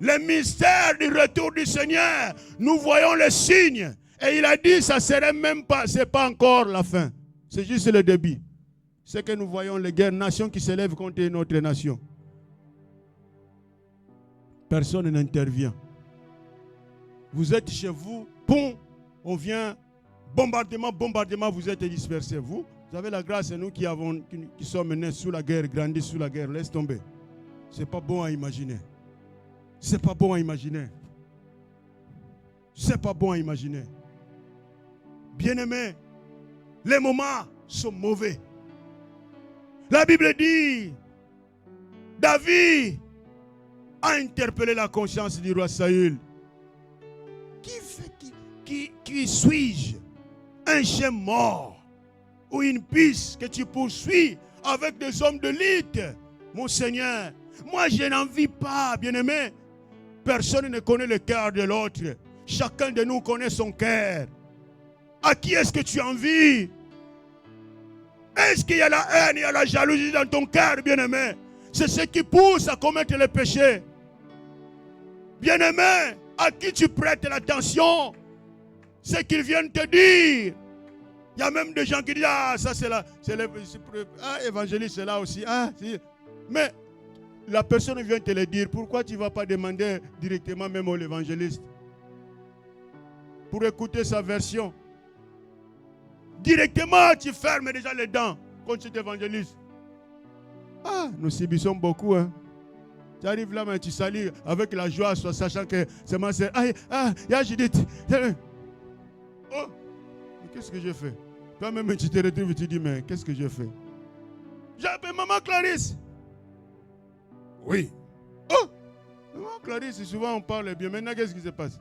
Le mystère du retour du Seigneur, nous voyons les signes. Et il a dit, ça serait même pas, c'est pas encore la fin. C'est juste le début. C'est que nous voyons les guerres, nations qui s'élèvent contre notre nation. Personne n'intervient. Vous êtes chez vous, boum, on vient, bombardement, vous êtes dispersés. Vous avez la grâce, nous qui sommes nés sous la guerre, grandis sous la guerre, laisse tomber. C'est pas bon à imaginer. C'est pas bon à imaginer. C'est pas bon à imaginer. Bien-aimés, les moments sont mauvais. La Bible dit, David a interpellé la conscience du roi Saül. Qui suis-je? Un chien mort ou une piste que tu poursuis avec des hommes de lutte? Mon Seigneur, moi je n'en vis pas, bien-aimé. Personne ne connaît le cœur de l'autre. Chacun de nous connaît son cœur. À qui est-ce que tu envies? Est-ce qu'il y a la haine, il y a la jalousie dans ton cœur, bien-aimé? c'est ce qui pousse à commettre le péché. Bien-aimé, à qui tu prêtes l'attention, ce qu'ils viennent te dire. Il y a même des gens qui disent, ah, ça c'est là, évangéliste, c'est là aussi. Ah, si. Mais la personne vient te le dire, pourquoi tu ne vas pas demander directement même à l'évangéliste pour écouter sa version? Directement, tu fermes déjà les dents quand tu t'évangélises. Ah, nous subissons beaucoup, hein. Tu arrives là, mais tu salis avec la joie, sachant que c'est ma sœur. Ah, ya Judith. Oh, mais qu'est-ce que j'ai fait? Toi-même, tu te retrouves et tu dis, mais qu'est-ce que j'ai fait? J'ai appelé maman Clarisse. Oui. Oh, maman Clarisse, souvent on parle bien. Maintenant, qu'est-ce qui se passe?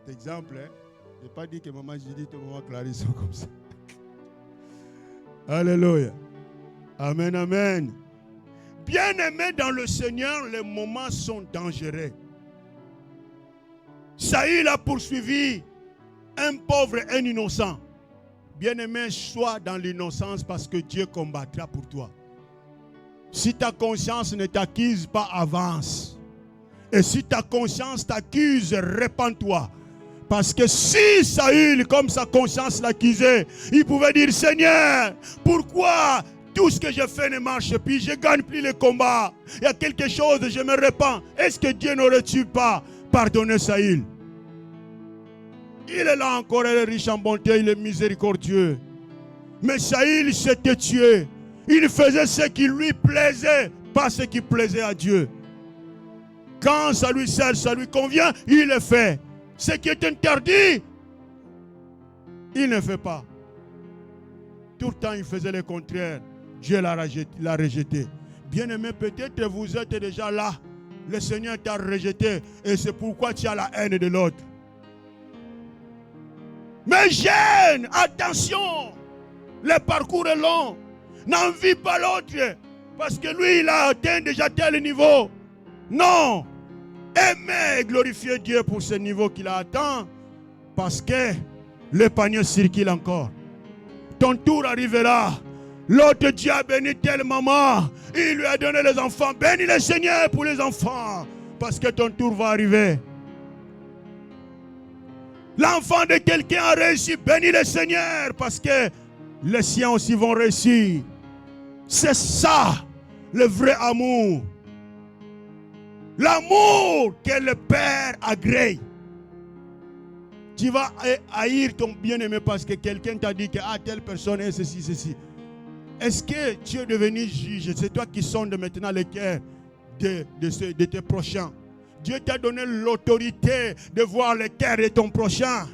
Cet exemple, hein, je n'ai pas dit que maman Judith et maman Clarisse sont comme ça. Alléluia. Amen, amen. Bien-aimés dans le Seigneur, les moments sont dangereux. Saül a poursuivi un pauvre et un innocent. Bien-aimé, sois dans l'innocence parce que Dieu combattra pour toi. Si ta conscience ne t'accuse pas, avance. Et si ta conscience t'accuse, répands-toi. Parce que si Saül, comme sa conscience l'accusait, il pouvait dire, Seigneur, pourquoi tout ce que je fais ne marche plus, je ne gagne plus le combat. Il y a quelque chose, je me répands. Est-ce que Dieu n'aurait-il pas pardonné Saül? Il est là encore, il est riche en bonté, il est miséricordieux. Mais Saül s'était tué. Il faisait ce qui lui plaisait, pas ce qui plaisait à Dieu. Quand ça lui sert, ça lui convient, il le fait. Ce qui est interdit, il ne fait pas. Tout le temps, il faisait le contraire. Dieu l'a rejeté. Bien-aimé, peut-être vous êtes déjà là. Le Seigneur t'a rejeté et c'est pourquoi tu as la haine de l'autre. Mais jeune, attention, le parcours est long. N'envie pas l'autre parce que lui, il a atteint déjà tel niveau. Non. Aimez et glorifiez Dieu pour ce niveau qu'il a atteint parce que le panier circule encore. Ton tour arrivera. L'autre Dieu a béni telle maman. Il lui a donné les enfants. Bénis le Seigneur pour les enfants parce que ton tour va arriver. L'enfant de quelqu'un a réussi. Bénis le Seigneur parce que les siens aussi vont réussir. C'est ça le vrai amour. L'amour que le Père agrée. Tu vas haïr ton bien-aimé parce que quelqu'un t'a dit que telle personne est ceci, ceci. Est-ce que tu es devenu juge? C'est toi qui sondes maintenant le cœur de tes prochains. Dieu t'a donné l'autorité de voir le cœur de ton prochain.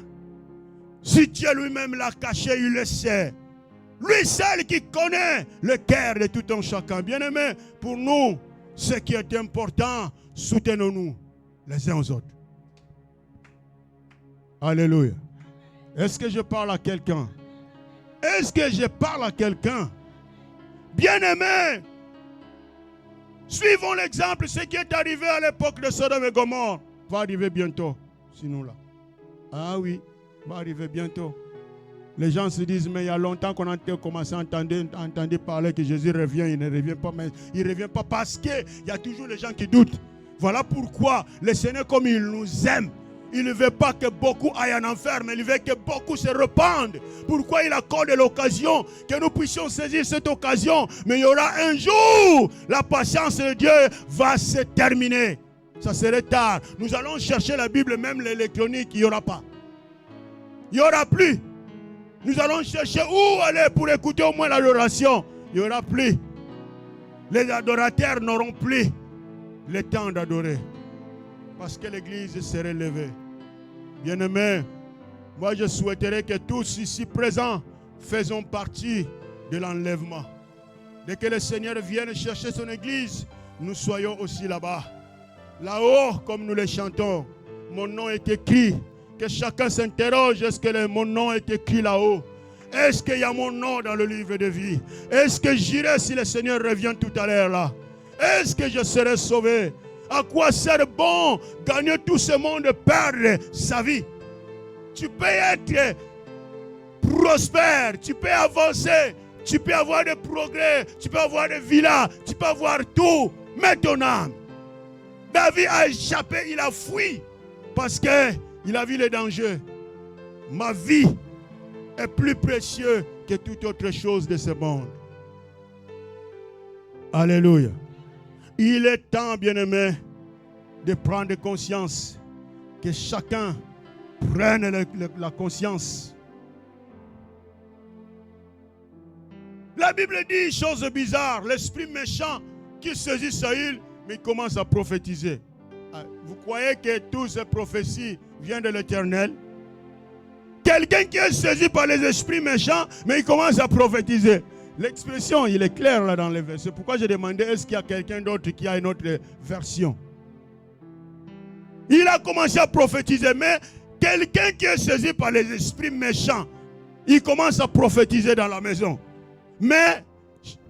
Si Dieu lui-même l'a caché, il le sait. Lui seul qui connaît le cœur de tout un chacun. Bien-aimé, pour nous, ce qui est important, soutenons-nous les uns aux autres. Alléluia. Est-ce que je parle à quelqu'un? Est-ce que je parle à quelqu'un? Bien-aimé, suivons l'exemple. Ce qui est arrivé à l'époque de Sodome et Gomorrhe va arriver bientôt. Sinon là. Ah oui, va arriver bientôt. Les gens se disent, mais il y a longtemps qu'on a commencé à entendre parler que Jésus revient, il ne revient pas, mais il ne revient pas parce qu'il y a toujours les gens qui doutent. Voilà pourquoi le Seigneur, comme il nous aime, il ne veut pas que beaucoup aillent en enfer, mais il veut que beaucoup se répandent. Pourquoi il accorde l'occasion, que nous puissions saisir cette occasion. Mais il y aura un jour, la patience de Dieu va se terminer. Ça serait tard. Nous allons chercher la Bible, même l'électronique, il n'y aura pas. Il n'y aura plus. Nous allons chercher où aller pour écouter au moins l'adoration. Il n'y aura plus. Les adorateurs n'auront plus le temps d'adorer. Parce que l'église serait levée. Bien-aimés, moi je souhaiterais que tous ici présents faisons partie de l'enlèvement. Dès que le Seigneur vienne chercher son église, nous soyons aussi là-bas. Là-haut, comme nous le chantons, mon nom est écrit. Que chacun s'interroge, est-ce que mon nom est écrit là-haut? Est-ce qu'il y a mon nom dans le livre de vie? Est-ce que j'irai si le Seigneur revient tout à l'heure là? Est-ce que je serai sauvé? À quoi sert bon gagner tout ce monde, perdre sa vie? Tu peux être prospère, tu peux avancer, Tu peux avoir des progrès, tu peux avoir des villas, tu peux avoir tout, mais ton âme. David a échappé, il a fui parce qu'il a vu les dangers. Ma vie est plus précieuse que toute autre chose de ce monde. Alléluia. Il est temps, bien-aimé, de prendre conscience, que chacun prenne la conscience. La Bible dit chose bizarre, l'esprit méchant qui saisit Saül, mais il commence à prophétiser. Vous croyez que toutes ces prophéties viennent de l'Éternel? Quelqu'un qui est saisi par les esprits méchants, mais il commence à prophétiser. L'expression, il est clair là dans les versets. Pourquoi j'ai demandé, est-ce qu'il y a quelqu'un d'autre qui a une autre version? Il a commencé à prophétiser, mais quelqu'un qui est saisi par les esprits méchants, il commence à prophétiser dans la maison. Mais,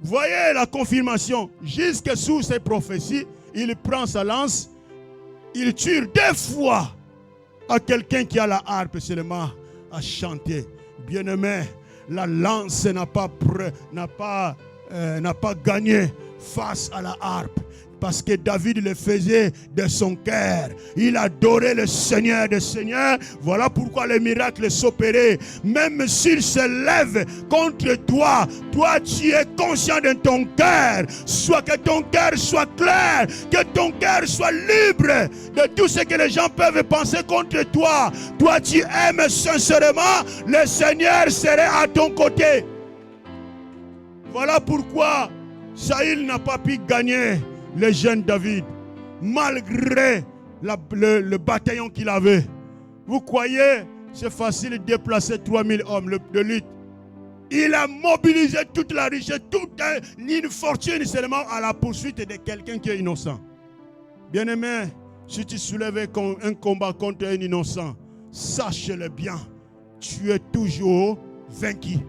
voyez la confirmation, jusque sous ces prophéties, il prend sa lance, il tire 2 fois à quelqu'un qui a la harpe seulement à chanter. Bien-aimé, la lance n'a pas gagné face à la harpe. Parce que David le faisait de son cœur. Il adorait le Seigneur des Seigneurs. Voilà pourquoi les miracles s'opéraient. Même s'il se lève contre toi, toi tu es conscient de ton cœur. Soit que ton cœur soit clair, que ton cœur soit libre de tout ce que les gens peuvent penser contre toi. Toi tu aimes sincèrement, le Seigneur serait à ton côté. Voilà pourquoi Saül n'a pas pu gagner le jeune David, malgré le bataillon qu'il avait. Vous croyez, c'est facile de déplacer 3000 hommes de lutte. Il a mobilisé toute la richesse, toute une fortune seulement à la poursuite de quelqu'un qui est innocent. Bien-aimé, si tu soulèves un combat contre un innocent, sache-le bien, tu es toujours vaincu.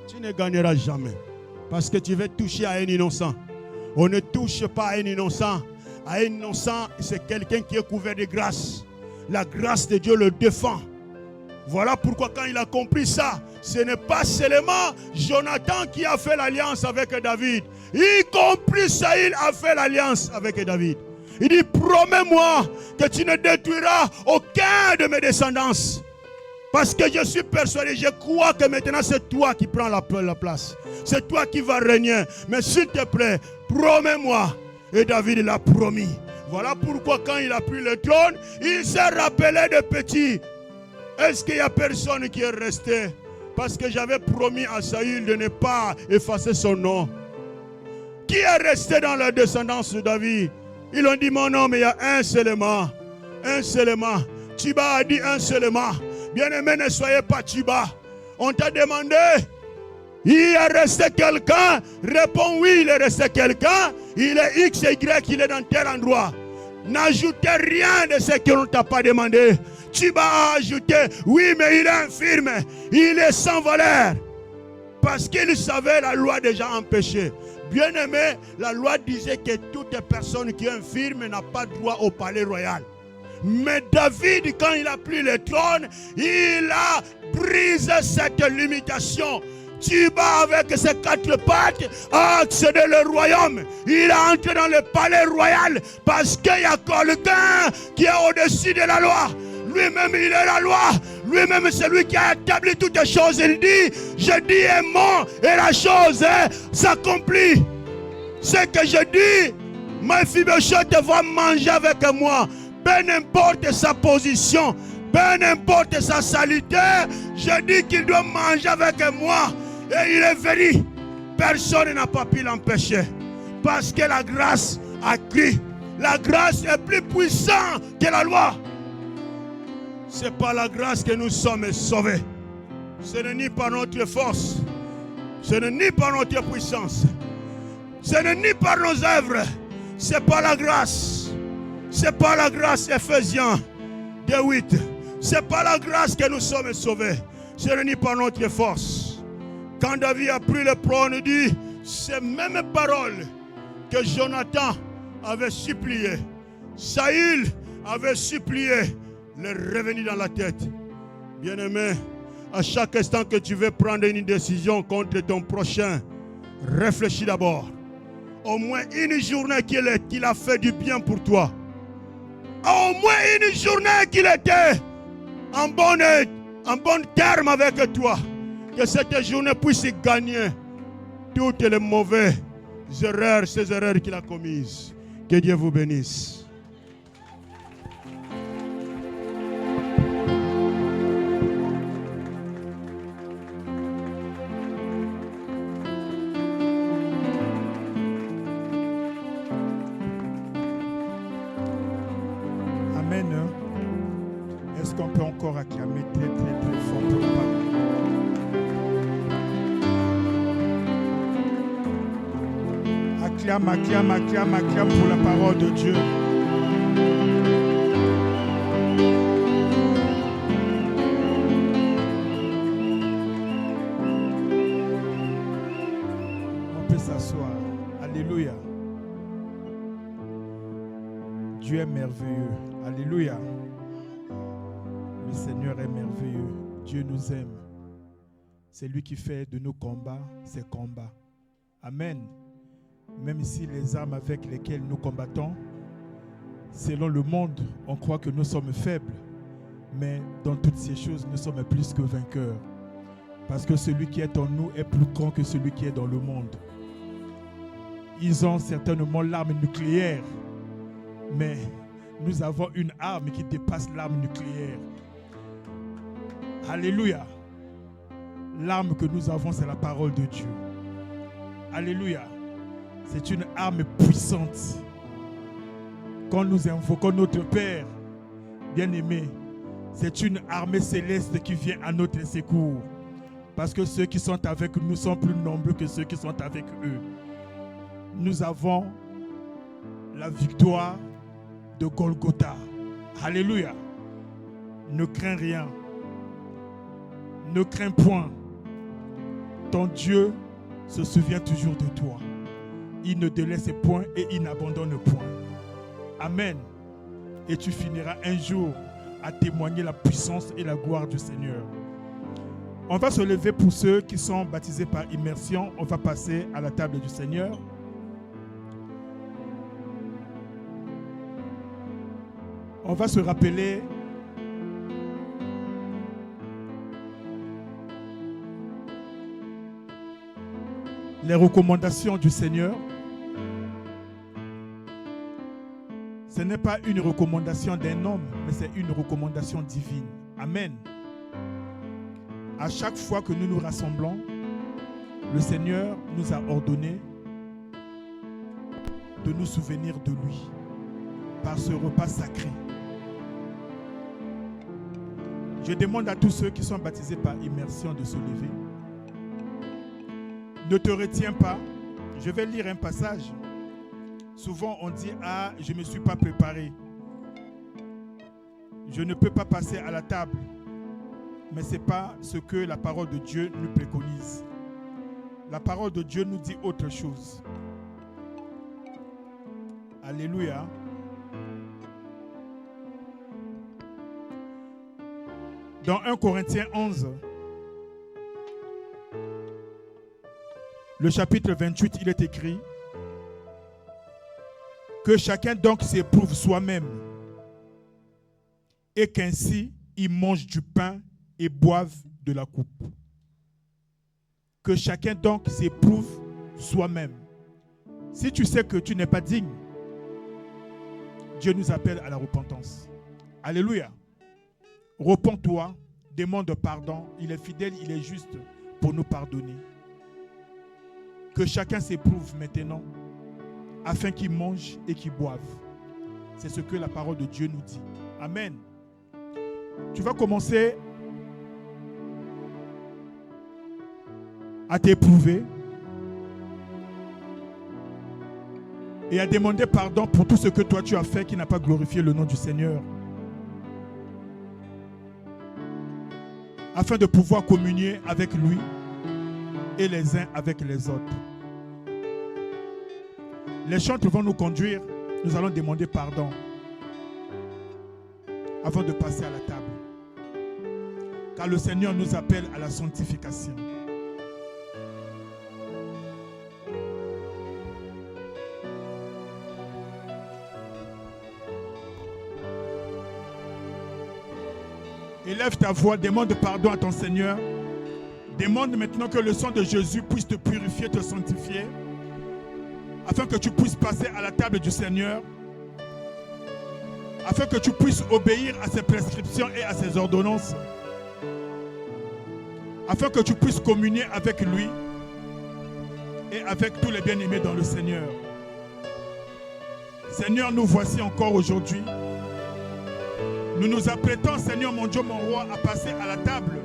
Tu ne gagneras jamais, parce que tu vas toucher à un innocent. On ne touche pas à un innocent. À un innocent, c'est quelqu'un qui est couvert de grâce. La grâce de Dieu le défend. Voilà pourquoi quand il a compris ça, ce n'est pas seulement Jonathan qui a fait l'alliance avec David. Y compris Saül a fait l'alliance avec David. Il dit, promets-moi que tu ne détruiras aucun de mes descendants. Parce que je suis persuadé, je crois que maintenant c'est toi qui prends la place. C'est toi qui vas régner. Mais s'il te plaît, promets-moi. Et David l'a promis. Voilà pourquoi quand il a pris le trône, il s'est rappelé de petit. Est-ce qu'il n'y a personne qui est resté? Parce que j'avais promis à Saül de ne pas effacer son nom. Qui est resté dans la descendance de David? Ils ont dit, mon nom, mais il y a un seulement. Un seulement. Tiba a dit un seulement. Bien-aimé, ne soyez pas Tiba. On t'a demandé, il est resté quelqu'un? Réponds oui, il est resté quelqu'un. Il est X et Y, il est dans tel endroit. N'ajoutez rien de ce qu'on ne t'a pas demandé. Tiba a ajouté, oui, mais il est infirme. Il est sans valeur. Parce qu'il savait la loi déjà empêchée. Bien-aimé, la loi disait que toute personne qui est infirme n'a pas droit au palais royal. Mais David, quand il a pris le trône, il a brisé cette limitation. Tiba, avec ses 4 pattes, a accédé au royaume. Il est entré dans le palais royal parce qu'il y a quelqu'un qui est au-dessus de la loi. Lui-même, il est la loi. Lui-même, c'est lui qui a établi toutes les choses. Il dit, je dis un mot et la chose s'accomplit. Ce que je dis, Mephibosheth va manger avec moi. Peu n'importe sa position, peu n'importe sa saleté, je dis qu'il doit manger avec moi. Et il est venu. Personne n'a pas pu l'empêcher. Parce que la grâce a crié. La grâce est plus puissante que la loi. Ce n'est pas la grâce que nous sommes sauvés. Ce n'est ni par notre force. Ce n'est ni par notre puissance. Ce n'est ni par nos œuvres. C'est pas la grâce. C'est pas la grâce, Ephésiens 2:8. C'est pas la grâce que nous sommes sauvés. Ce n'est ni par notre force. Quand David a pris le trône, il dit, ces mêmes paroles que Jonathan avait supplié, Saül avait supplié, le revenu dans la tête. Bien-aimé, À chaque instant que tu veux prendre une décision contre ton prochain, réfléchis d'abord. Au moins une journée qu'il a fait du bien pour toi. Au moins une journée qu'il était en bon terme avec toi. Que cette journée puisse gagner toutes les mauvaises erreurs, ces erreurs qu'il a commises. Que Dieu vous bénisse. Amen. Est-ce qu'on peut encore acclamer très très très fort pour la parole? Acclame pour la parole de Dieu. On peut s'asseoir. Alléluia. Dieu est merveilleux. Alléluia. Le Seigneur est merveilleux. Dieu nous aime. C'est lui qui fait de nos combats ses combats. Amen. Même si les armes avec lesquelles nous combattons, selon le monde, on croit que nous sommes faibles. Mais dans toutes ces choses, nous sommes plus que vainqueurs. Parce que celui qui est en nous est plus grand que celui qui est dans le monde. Ils ont certainement l'arme nucléaire. Mais nous avons une arme qui dépasse l'arme nucléaire. Alléluia. L'arme que nous avons, c'est la parole de Dieu. Alléluia. C'est une arme puissante. Quand nous invoquons notre Père, bien-aimé, c'est une armée céleste qui vient à notre secours. Parce que ceux qui sont avec nous sont plus nombreux que ceux qui sont avec eux. Nous avons la victoire de Golgotha. Alléluia. Ne crains rien. Ne crains point. Ton Dieu se souvient toujours de toi. Il ne délaisse point et il n'abandonne point. Amen. Et tu finiras un jour à témoigner la puissance et la gloire du Seigneur. On va se lever pour ceux qui sont baptisés par immersion. On va passer à la table du Seigneur. On va se rappeler les recommandations du Seigneur. Ce n'est pas une recommandation d'un homme, mais c'est une recommandation divine. Amen. À chaque fois que nous nous rassemblons, le Seigneur nous a ordonné de nous souvenir de lui par ce repas sacré. Je demande à tous ceux qui sont baptisés par immersion de se lever. Ne te retiens pas. Je vais lire un passage. Souvent on dit « Ah, je ne me suis pas préparé. Je ne peux pas passer à la table. » Mais ce n'est pas ce que la parole de Dieu nous préconise. La parole de Dieu nous dit autre chose. Alléluia. Dans 1 Corinthiens 11, le chapitre 28, il est écrit que chacun donc s'éprouve soi-même et qu'ainsi il mange du pain et boive de la coupe. Que chacun donc s'éprouve soi-même. Si tu sais que tu n'es pas digne, Dieu nous appelle à la repentance. Alléluia. Repens-toi, demande pardon. Il est fidèle, il est juste pour nous pardonner. Que chacun s'éprouve maintenant afin qu'il mange et qu'il boive. C'est ce que la parole de Dieu nous dit. Amen. Tu vas commencer à t'éprouver et à demander pardon pour tout ce que toi tu as fait qui n'a pas glorifié le nom du Seigneur. Afin de pouvoir communier avec lui et les uns avec les autres. Les chantres vont nous conduire. Nous allons demander pardon avant de passer à la table. car le Seigneur nous appelle à la sanctification. Élève ta voix, demande pardon à ton Seigneur. Demande maintenant que le sang de Jésus puisse te purifier, te sanctifier, afin que tu puisses passer à la table du Seigneur, afin que tu puisses obéir à ses prescriptions et à ses ordonnances, afin que tu puisses communier avec lui et avec tous les bien-aimés dans le Seigneur. Seigneur, nous voici encore aujourd'hui. Nous nous apprêtons, Seigneur mon Dieu, mon roi, à passer à la table.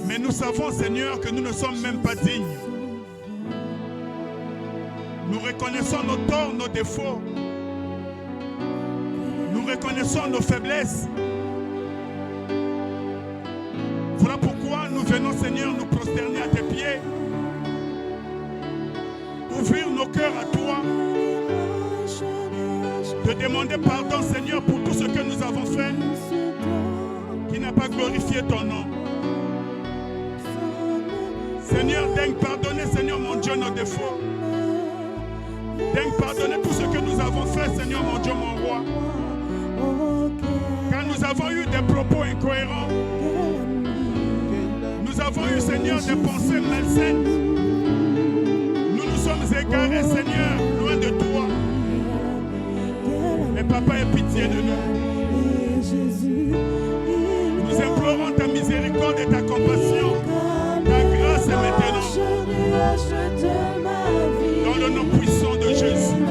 Mais nous savons, Seigneur, que nous ne sommes même pas dignes. Nous reconnaissons nos torts, nos défauts. Nous reconnaissons nos faiblesses. Voilà pourquoi nous venons, Seigneur, nous prosterner à tes pieds. Ouvrir nos cœurs à toi. Te demander pardon, Seigneur, pour tout ce que nous avons fait qui n'a pas glorifié ton nom. Seigneur, daigne pardonner, Seigneur mon Dieu, nos défauts. Daigne pardonner tout ce que nous avons fait, Seigneur mon Dieu, mon roi. Quand nous avons eu des propos incohérents, nous avons eu, Seigneur, des pensées malsaines. Nous nous sommes égarés, Seigneur, loin de toi. Mais Papa, aie pitié de nous. Nous implorons ta miséricorde et ta compassion. Ta grâce est maintenant. Dans le nom puissant de Jésus.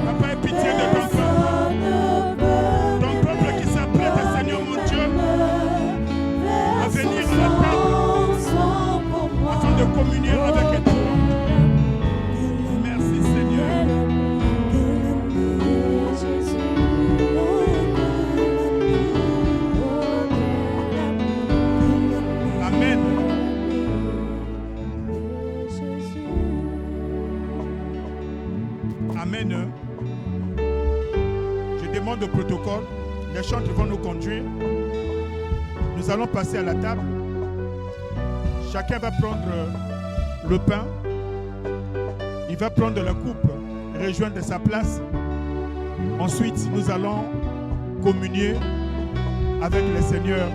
Papa, aie pitié de ton peuple. Ton peuple qui s'apprête, Seigneur mon Dieu, à venir à la table afin de communier avec toi. Merci Seigneur. Amen. Amen. Je demande au protocole, les chantres vont nous conduire. Nous allons passer à la table. Chacun va prendre le pain. Il va prendre la coupe, rejoindre sa place. Ensuite, nous allons communier avec le Seigneur.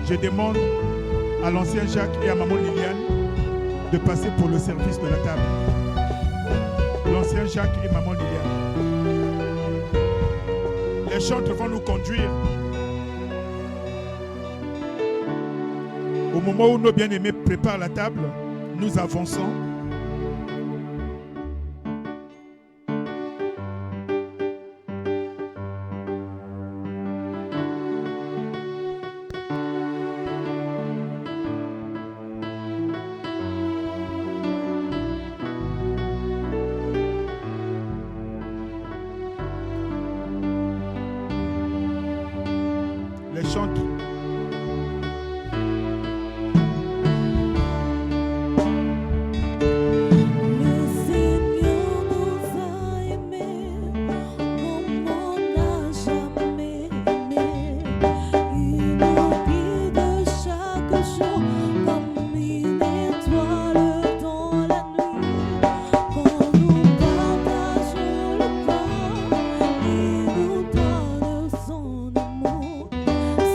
Je demande à l'ancien Jacques et à maman Liliane de passer pour le service de la table. L'ancien Jacques et maman Liliane. Les chantres vont nous conduire. Au moment où nos bien-aimés préparent la table, nous avançons. Les chantres.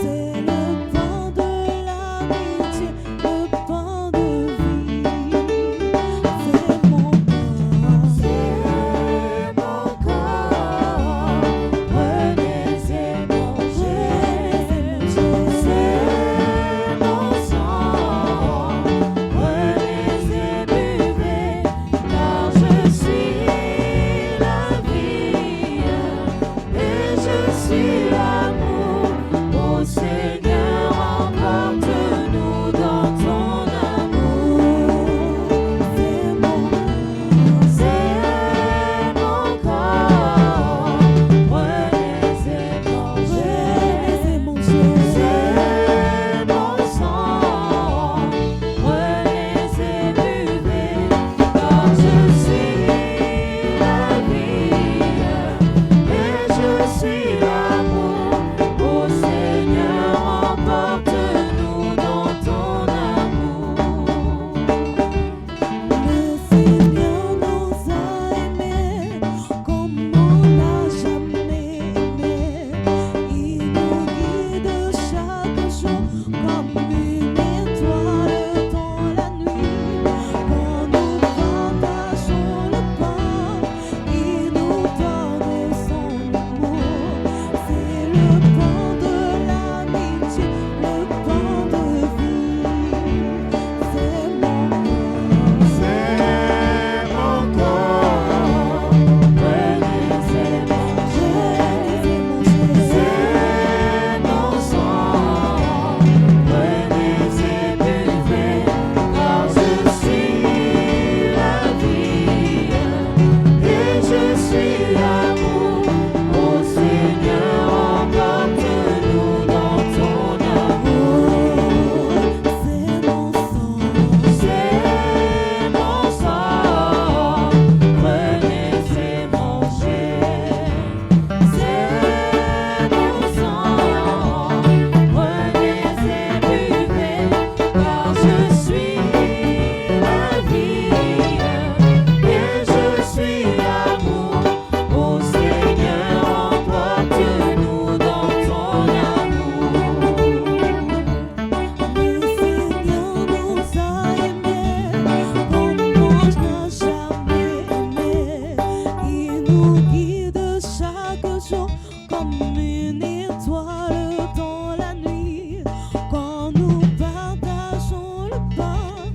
C'est comme une étoile dans la nuit. Quand nous partageons le pain,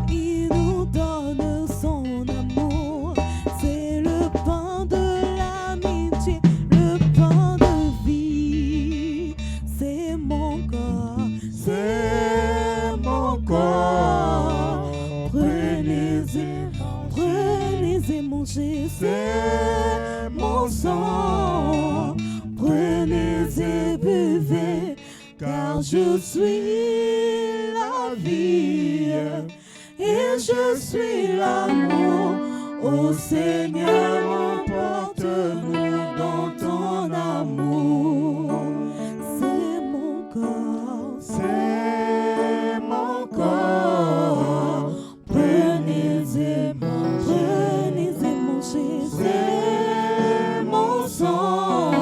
il nous donne son amour. C'est le pain de l'amitié, le pain de vie. C'est mon corps, c'est mon corps. Prenez et mangez, c'est mon sang. Prenez et buvez, car je suis la vie et je suis l'amour. Ô Seigneur, emporte-nous dans ton amour. C'est mon corps, c'est mon corps. Prenez et mangez, c'est mon sang.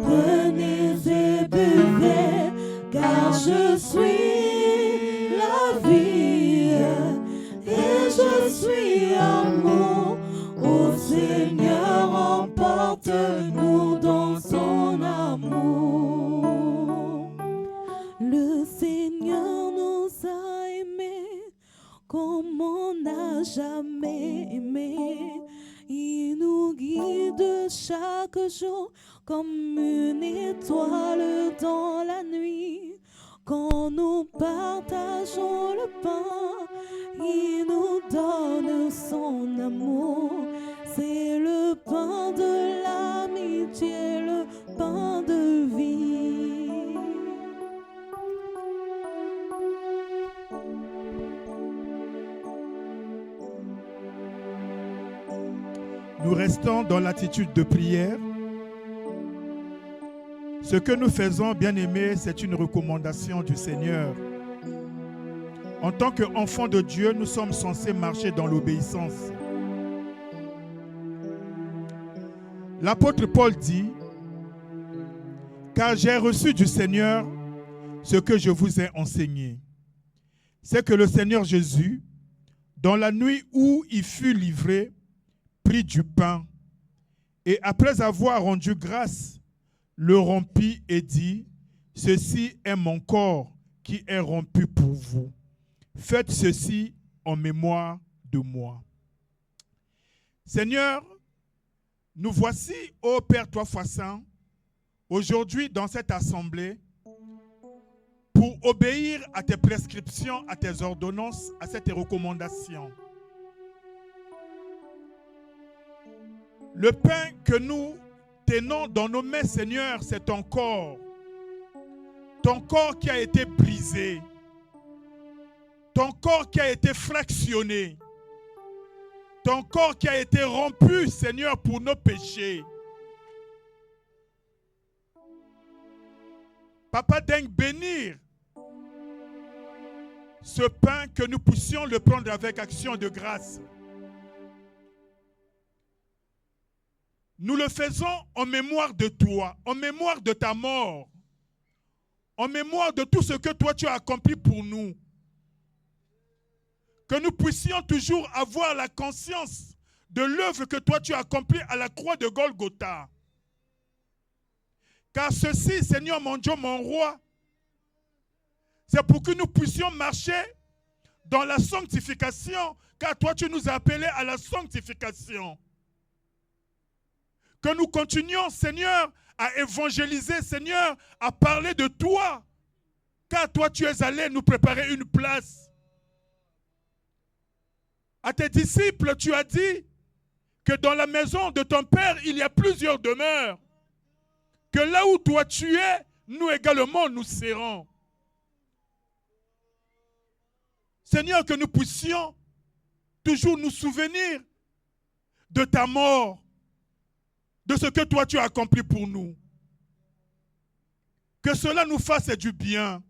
Prenez et buvez, car je suis la vie et je suis amour. Ô Seigneur, emporte-nous dans son amour. Le Seigneur nous a aimés comme on n'a jamais aimé. Il nous guide chaque jour comme une étoile dans la nuit. Quand nous partageons le pain, il nous donne son amour. C'est le pain de l'amitié, le pain de vie. Nous restons dans l'attitude de prière. Ce que nous faisons, bien-aimés, c'est une recommandation du Seigneur. En tant qu'enfants de Dieu, nous sommes censés marcher dans l'obéissance. L'apôtre Paul dit, « Car j'ai reçu du Seigneur ce que je vous ai enseigné. C'est que le Seigneur Jésus, dans la nuit où il fut livré, prit du pain et après avoir rendu grâce, le rompit et dit, « Ceci est mon corps qui est rompu pour vous. Faites ceci en mémoire de moi. » Seigneur, nous voici, ô Père Trois Fois Saint, aujourd'hui dans cette assemblée, pour obéir à tes prescriptions, à tes ordonnances, à cette recommandation. Le pain que nous tenons dans nos mains, Seigneur, c'est ton corps qui a été brisé, ton corps qui a été fractionné, ton corps qui a été rompu, Seigneur, pour nos péchés. Papa, daigne bénir ce pain, que nous puissions le prendre avec action de grâce. Nous le faisons en mémoire de toi, en mémoire de ta mort, en mémoire de tout ce que toi tu as accompli pour nous. Que nous puissions toujours avoir la conscience de l'œuvre que toi tu as accomplie à la croix de Golgotha. Car ceci, Seigneur mon Dieu, mon roi, c'est pour que nous puissions marcher dans la sanctification, car toi tu nous as appelés à la sanctification. Que nous continuions, Seigneur, à évangéliser, Seigneur, à parler de toi, car toi tu es allé nous préparer une place. À tes disciples, tu as dit que dans la maison de ton Père, il y a plusieurs demeures. Que là où toi tu es, nous également nous serons. Seigneur, que nous puissions toujours nous souvenir de ta mort, de ce que toi tu as accompli pour nous. Que cela nous fasse du bien.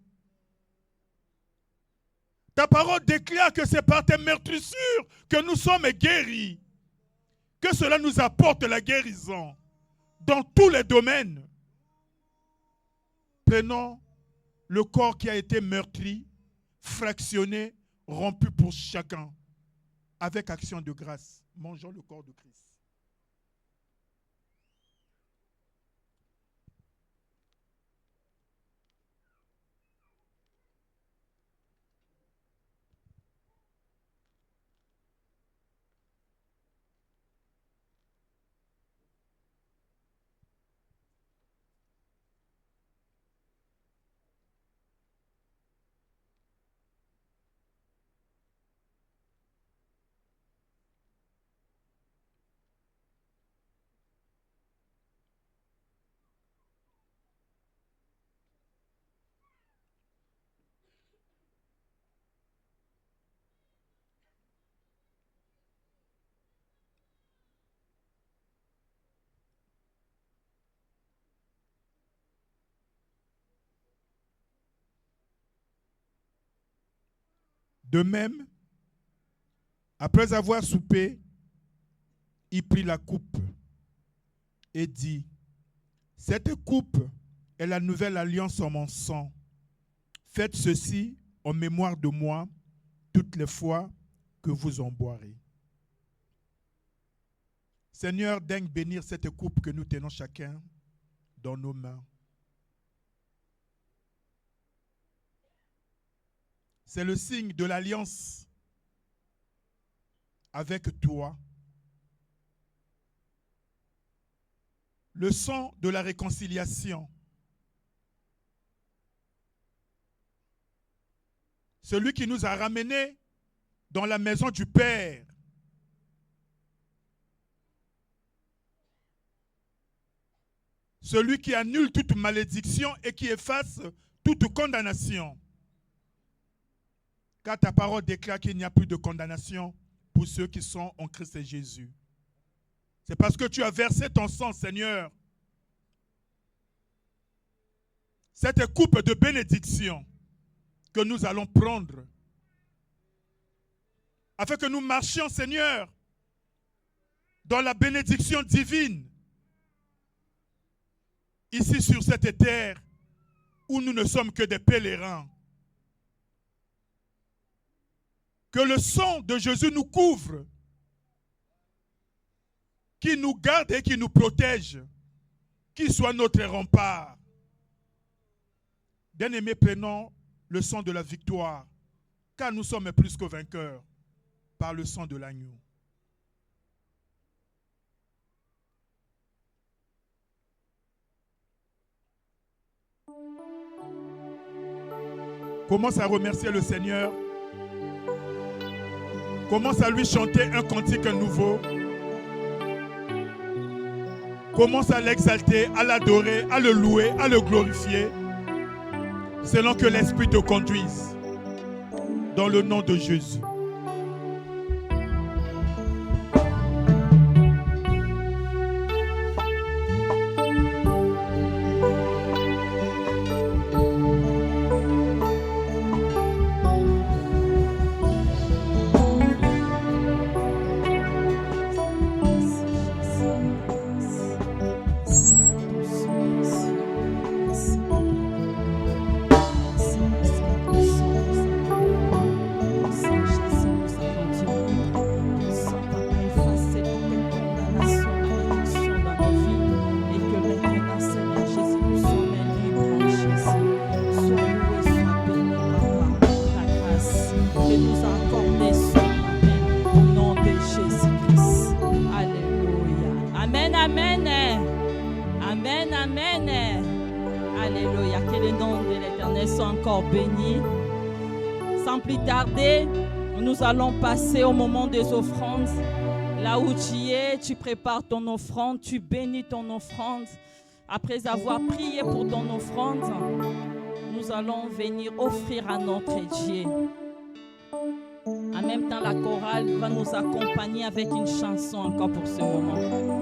Ta parole déclare que c'est par tes meurtrissures que nous sommes guéris. Que cela nous apporte la guérison dans tous les domaines. Prenons le corps qui a été meurtri, fractionné, rompu pour chacun, avec action de grâce. Mangeons le corps de Christ. De même, après avoir soupé, il prit la coupe et dit, « Cette coupe est la nouvelle alliance en mon sang. Faites ceci en mémoire de moi toutes les fois que vous en boirez. » Seigneur, daigne bénir cette coupe que nous tenons chacun dans nos mains. C'est le signe de l'alliance avec toi. Le sang de la réconciliation. Celui qui nous a ramenés dans la maison du Père. Celui qui annule toute malédiction et qui efface toute condamnation. Car ta parole déclare qu'il n'y a plus de condamnation pour ceux qui sont en Christ Jésus. C'est parce que tu as versé ton sang, Seigneur. Cette coupe de bénédiction que nous allons prendre, afin que nous marchions, Seigneur, dans la bénédiction divine, ici sur cette terre, où nous ne sommes que des pèlerins. Que le sang de Jésus nous couvre, qui nous garde et qui nous protège, qui soit notre rempart. Bien-aimés, prenons le sang de la victoire, car nous sommes plus que vainqueurs par le sang de l'agneau. Commence à remercier le Seigneur. Commence à lui chanter un cantique nouveau. Commence à l'exalter, à l'adorer, à le louer, à le glorifier, selon que l'Esprit te conduise. Dans le nom de Jésus. Nous allons passer au moment des offrandes. Là où tu es, tu prépares ton offrande, tu bénis ton offrande. Après avoir prié pour ton offrande, nous allons venir offrir à notre Dieu. En même temps, la chorale va nous accompagner avec une chanson encore pour ce moment.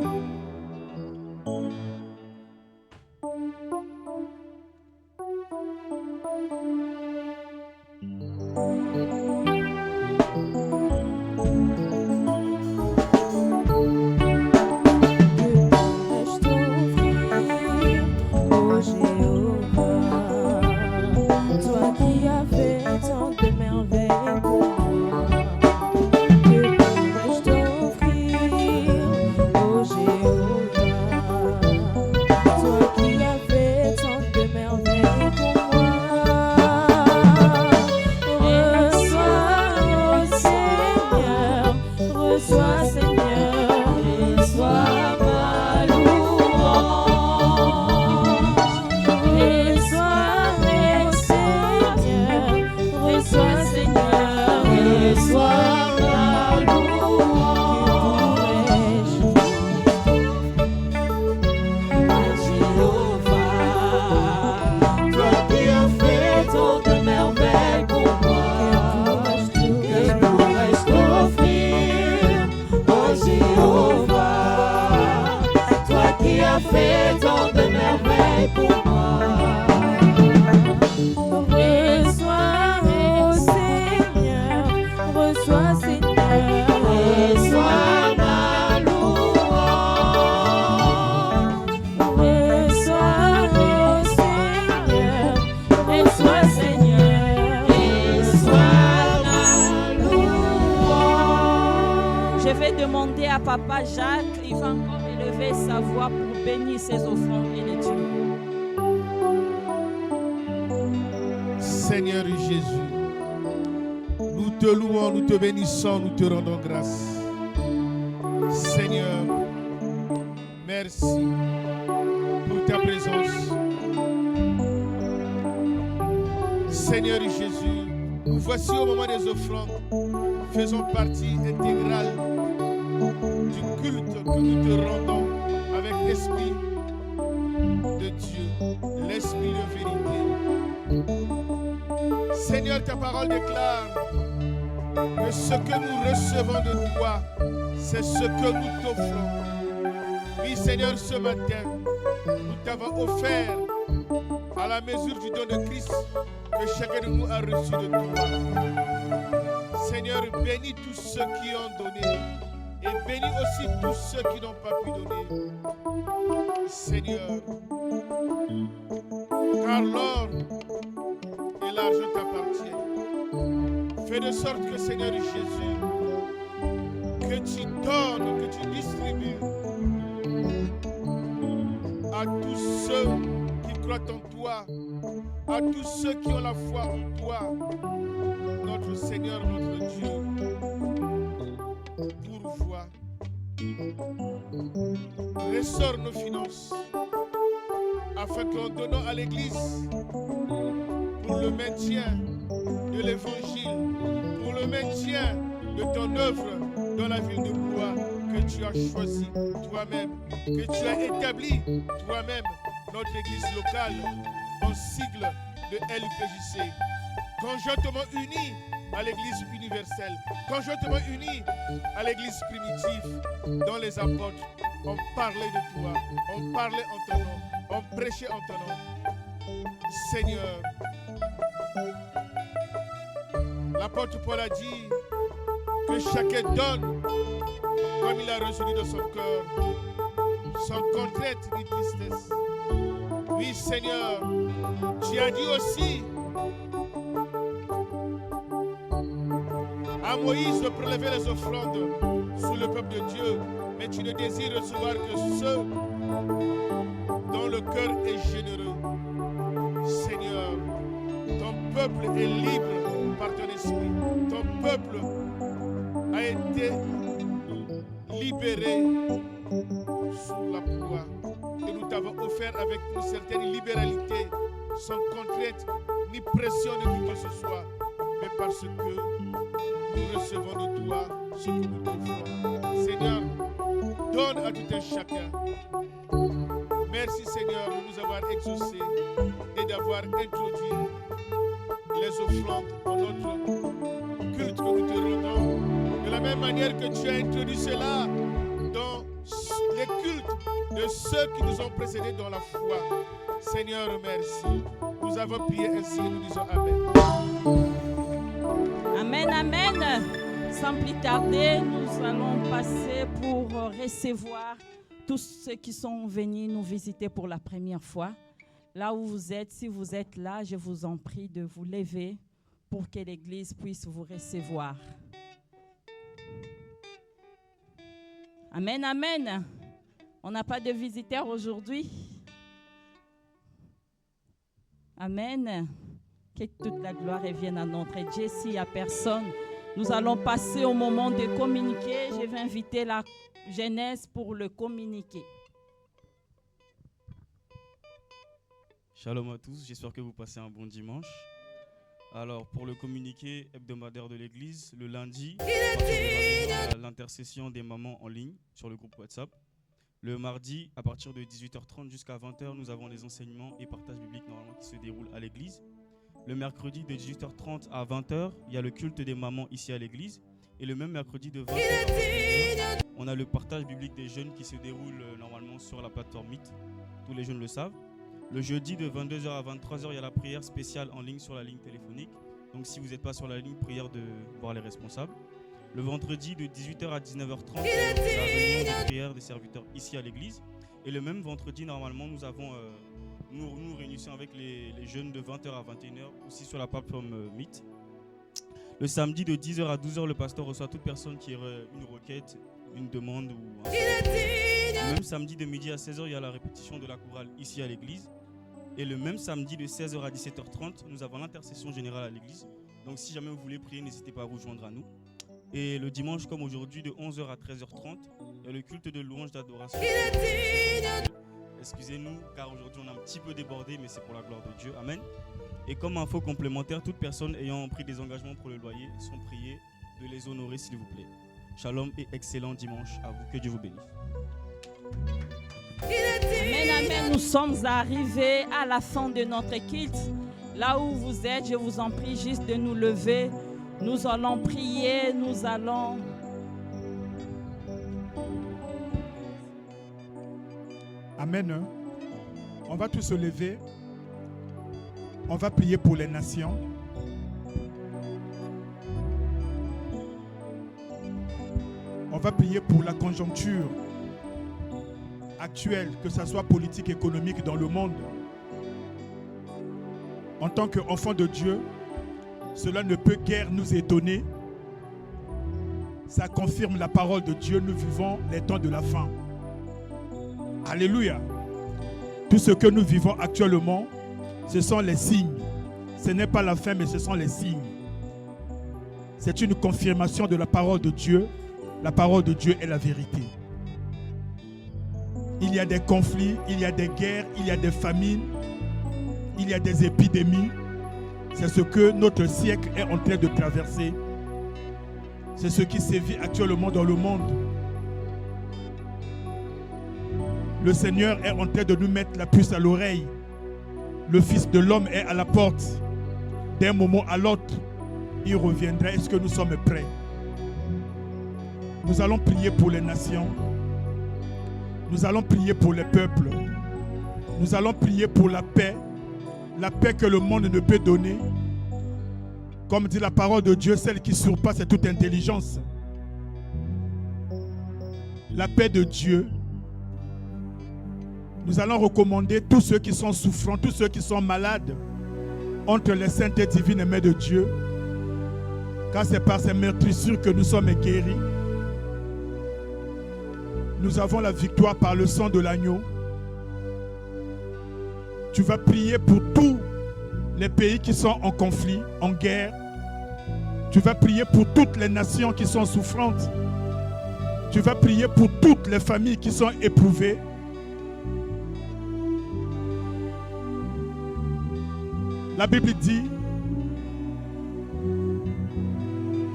Papa Jacques, il va encore élever sa voix pour bénir ses offrandes et les Dieu. Seigneur Jésus, nous te louons, nous te bénissons, nous te rendons grâce. Seigneur, merci pour ta présence. Seigneur Jésus, nous voici au moment des offrandes. Faisons partie intégrale du culte que nous te rendons avec l'Esprit de Dieu, l'Esprit de vérité. Seigneur, ta parole déclare que ce que nous recevons de toi, c'est ce que nous t'offrons. Oui, Seigneur, ce matin, nous t'avons offert à la mesure du don de Christ que chacun de nous a reçu de toi. Seigneur, bénis tous ceux qui ont donné et bénis aussi tous ceux qui n'ont pas pu donner. Seigneur, car l'or et l'argent t'appartiennent. Fais de sorte que, Seigneur Jésus, que tu donnes, que tu distribues à tous ceux qui croient en toi, à tous ceux qui ont la foi en toi, notre Seigneur, notre Dieu. Pourvois, ressort nos finances, afin qu'en donnant à l'Église pour le maintien de l'Évangile, pour le maintien de ton œuvre dans la ville de Blois que tu as choisi toi-même, que tu as établi toi-même, notre Église locale en sigle de LUPJC, conjointement unie à l'Église universelle, conjointement unie à l'Église primitive, dont les apôtres ont parlé de toi, ont parlé en ton nom, ont prêché en ton nom. Seigneur, l'apôtre Paul a dit que chacun donne comme il a résolu de son cœur, sans contrainte ni tristesse. Oui, Seigneur, tu as dit aussi à Moïse de prélever les offrandes sous le peuple de Dieu, mais tu ne désires recevoir que ceux dont le cœur est généreux. Seigneur, ton peuple est libre par ton esprit. Ton peuple a été libéré sous la foi. Et nous t'avons offert avec une certaine libéralité, sans contrainte ni pression de qui que ce soit, mais parce que nous recevons de toi ce que nous t'offrons. Seigneur, donne à tout un chacun. Merci Seigneur de nous avoir exaucés et d'avoir introduit les offrandes dans notre culte que nous te rendons. De la même manière que tu as introduit cela dans les cultes de ceux qui nous ont précédés dans la foi. Seigneur, merci. Nous avons prié ainsi et nous disons Amen. Amen, amen. Sans plus tarder, nous allons passer pour recevoir tous ceux qui sont venus nous visiter pour la première fois. Là où vous êtes, si vous êtes là, je vous en prie de vous lever pour que l'Église puisse vous recevoir. Amen, amen. On n'a pas de visiteurs aujourd'hui. Amen. Que toute la gloire revienne à notre Dieu. S'il n'y a personne, nous allons passer au moment de communiquer. Je vais inviter la jeunesse pour le communiquer. Shalom à tous, j'espère que vous passez un bon dimanche. Alors, pour le communiqué hebdomadaire de l'église, le lundi, l'intercession des mamans en ligne sur le groupe WhatsApp. Le mardi, à partir de 18h30 jusqu'à 20h, nous avons les enseignements et partages bibliques normalement qui se déroulent à l'église. Le mercredi, de 18h30 à 20h, il y a le culte des mamans ici à l'église. Et le même mercredi, de 20h à 22h, on a le partage biblique des jeunes qui se déroule normalement sur la plateforme Meet. Tous les jeunes le savent. Le jeudi, de 22h à 23h, il y a la prière spéciale en ligne sur la ligne téléphonique. Donc si vous n'êtes pas sur la ligne, prière de voir les responsables. Le vendredi, de 18h à 19h30, la réunion de prière des serviteurs ici à l'église. Et le même vendredi, normalement, nous avons nous réunissons avec les jeunes de 20h à 21h, aussi sur la plateforme Meet. Le samedi, de 10h à 12h, le pasteur reçoit toute personne qui aurait une requête une demande. Même samedi de midi à 16h, il y a la répétition de la chorale ici à l'église. Et le même samedi de 16h à 17h30, nous avons l'intercession générale à l'église. Donc si jamais vous voulez prier, n'hésitez pas à vous joindre à nous. Et le dimanche, comme aujourd'hui, de 11h à 13h30, il y a le culte de louange d'adoration. Excusez-nous, car aujourd'hui on a un petit peu débordé, mais c'est pour la gloire de Dieu. Amen. Et comme info complémentaire, toute personne ayant pris des engagements pour le loyer sont priées de les honorer, s'il vous plaît. Shalom et excellent dimanche à vous. Que Dieu vous bénisse. Amen, amen. Nous sommes arrivés à la fin de notre culte. Là où vous êtes, je vous en prie juste de nous lever. Nous allons prier, nous allons... Amen. On va tous se lever. On va prier pour les nations. On va prier pour la conjoncture actuelle, que ce soit politique, économique dans le monde. En tant qu'enfants de Dieu, cela ne peut guère nous étonner. Ça confirme la parole de Dieu. Nous vivons les temps de la fin. Alléluia. Tout ce que nous vivons actuellement, ce sont les signes. Ce n'est pas la fin, mais ce sont les signes. C'est une confirmation de la parole de Dieu. La parole de Dieu est la vérité. Il y a des conflits, il y a des guerres, il y a des famines, il y a des épidémies. C'est ce que notre siècle est en train de traverser. C'est ce qui sévit actuellement dans le monde. Le Seigneur est en train de nous mettre la puce à l'oreille. Le Fils de l'homme est à la porte. D'un moment à l'autre, il reviendra. Est-ce que nous sommes prêts? Nous allons prier pour les nations. Nous allons prier pour les peuples. Nous allons prier pour la paix que le monde ne peut donner. Comme dit la parole de Dieu, celle qui surpasse toute intelligence. La paix de Dieu. Nous allons recommander tous ceux qui sont souffrants, tous ceux qui sont malades, entre les saintes et divines mains de Dieu. Car c'est par ces meurtrissures que nous sommes guéris. Nous avons la victoire par le sang de l'agneau. Tu vas prier pour tous les pays qui sont en conflit, en guerre. Tu vas prier pour toutes les nations qui sont souffrantes. Tu vas prier pour toutes les familles qui sont éprouvées. La Bible dit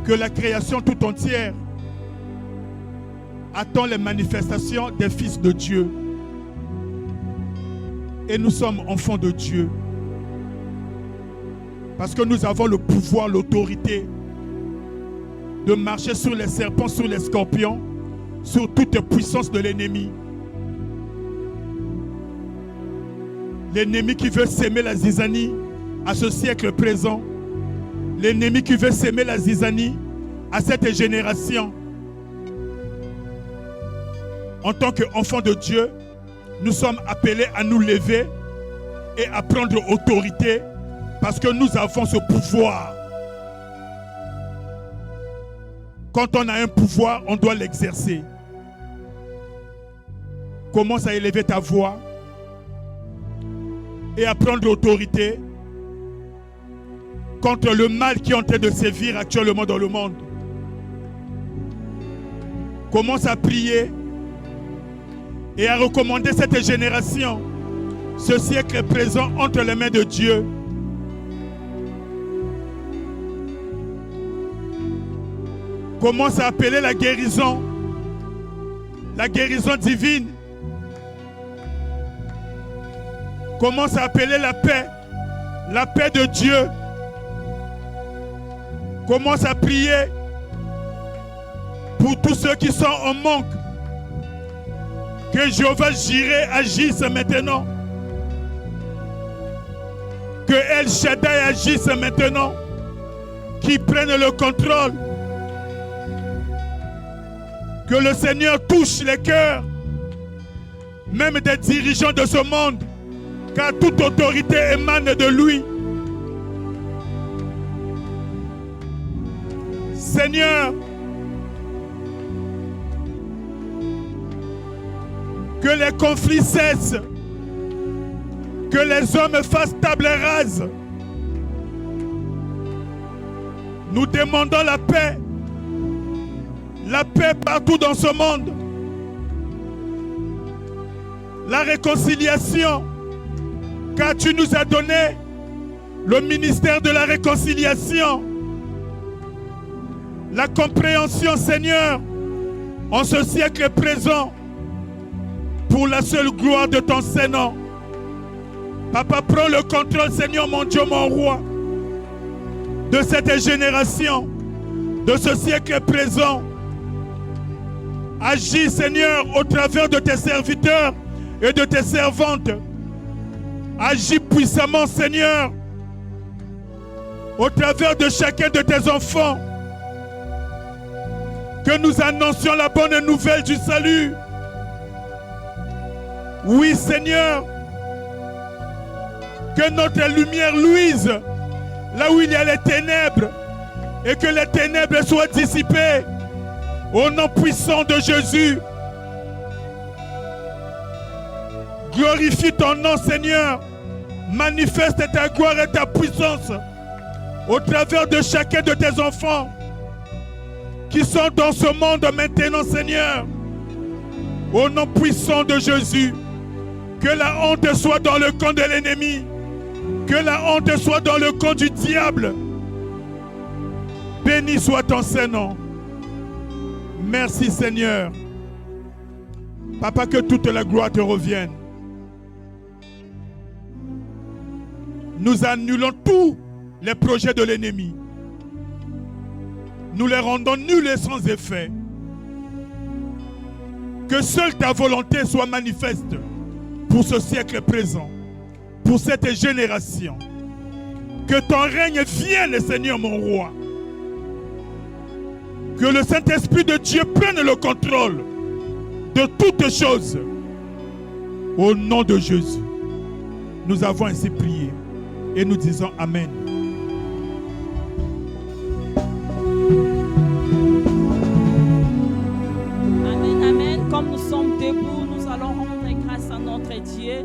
que la création tout entière attend les manifestations des fils de Dieu. Et nous sommes enfants de Dieu. Parce que nous avons le pouvoir, l'autorité de marcher sur les serpents, sur les scorpions, sur toute puissance de l'ennemi. L'ennemi qui veut s'aimer la zizanie à ce siècle présent. L'ennemi qui veut s'aimer la zizanie à cette génération. En tant qu'enfants de Dieu, nous sommes appelés à nous lever et à prendre autorité parce que nous avons ce pouvoir. Quand on a un pouvoir, on doit l'exercer. Commence à élever ta voix et à prendre autorité contre le mal qui est en train de sévir actuellement dans le monde. Commence à prier et à recommander cette génération, ce siècle présent entre les mains de Dieu. Commence à appeler la guérison divine. Commence à appeler la paix de Dieu. Commence à prier pour tous ceux qui sont en manque. Que Jéhovah Jireh agisse maintenant. Que El Shaddai agisse maintenant. Qui prenne le contrôle. Que le Seigneur touche les cœurs, même des dirigeants de ce monde, car toute autorité émane de lui. Seigneur, Que les conflits cessent. Que les hommes fassent table rase. Nous demandons la paix. La paix partout dans ce monde. La réconciliation. Car tu nous as donné le ministère de la réconciliation. La compréhension, Seigneur, en ce siècle présent, pour la seule gloire de ton Saint-Nom. Papa, prends le contrôle, Seigneur, mon Dieu, mon roi, de cette génération, de ce siècle présent. Agis, Seigneur, au travers de tes serviteurs et de tes servantes. Agis puissamment, Seigneur, au travers de chacun de tes enfants. Que nous annoncions la bonne nouvelle du salut. Oui, Seigneur, que notre lumière luise là où il y a les ténèbres et que les ténèbres soient dissipées au nom puissant de Jésus. Glorifie ton nom, Seigneur. Manifeste ta gloire et ta puissance au travers de chacun de tes enfants qui sont dans ce monde maintenant, Seigneur. Au nom puissant de Jésus, que la honte soit dans le camp de l'ennemi, que la honte soit dans le camp du diable. Béni soit ton Saint-Nom. Merci, Seigneur. Papa, que toute la gloire te revienne. Nous annulons tous les projets de l'ennemi. Nous les rendons nuls et sans effet. Que seule ta volonté soit manifeste pour ce siècle présent, pour cette génération. Que ton règne vienne, Seigneur mon roi. Que le Saint-Esprit de Dieu prenne le contrôle de toutes choses. Au nom de Jésus, nous avons ainsi prié et nous disons Amen. Amen, amen. Comme nous sommes debout, nous allons rendre grâce à notre Dieu.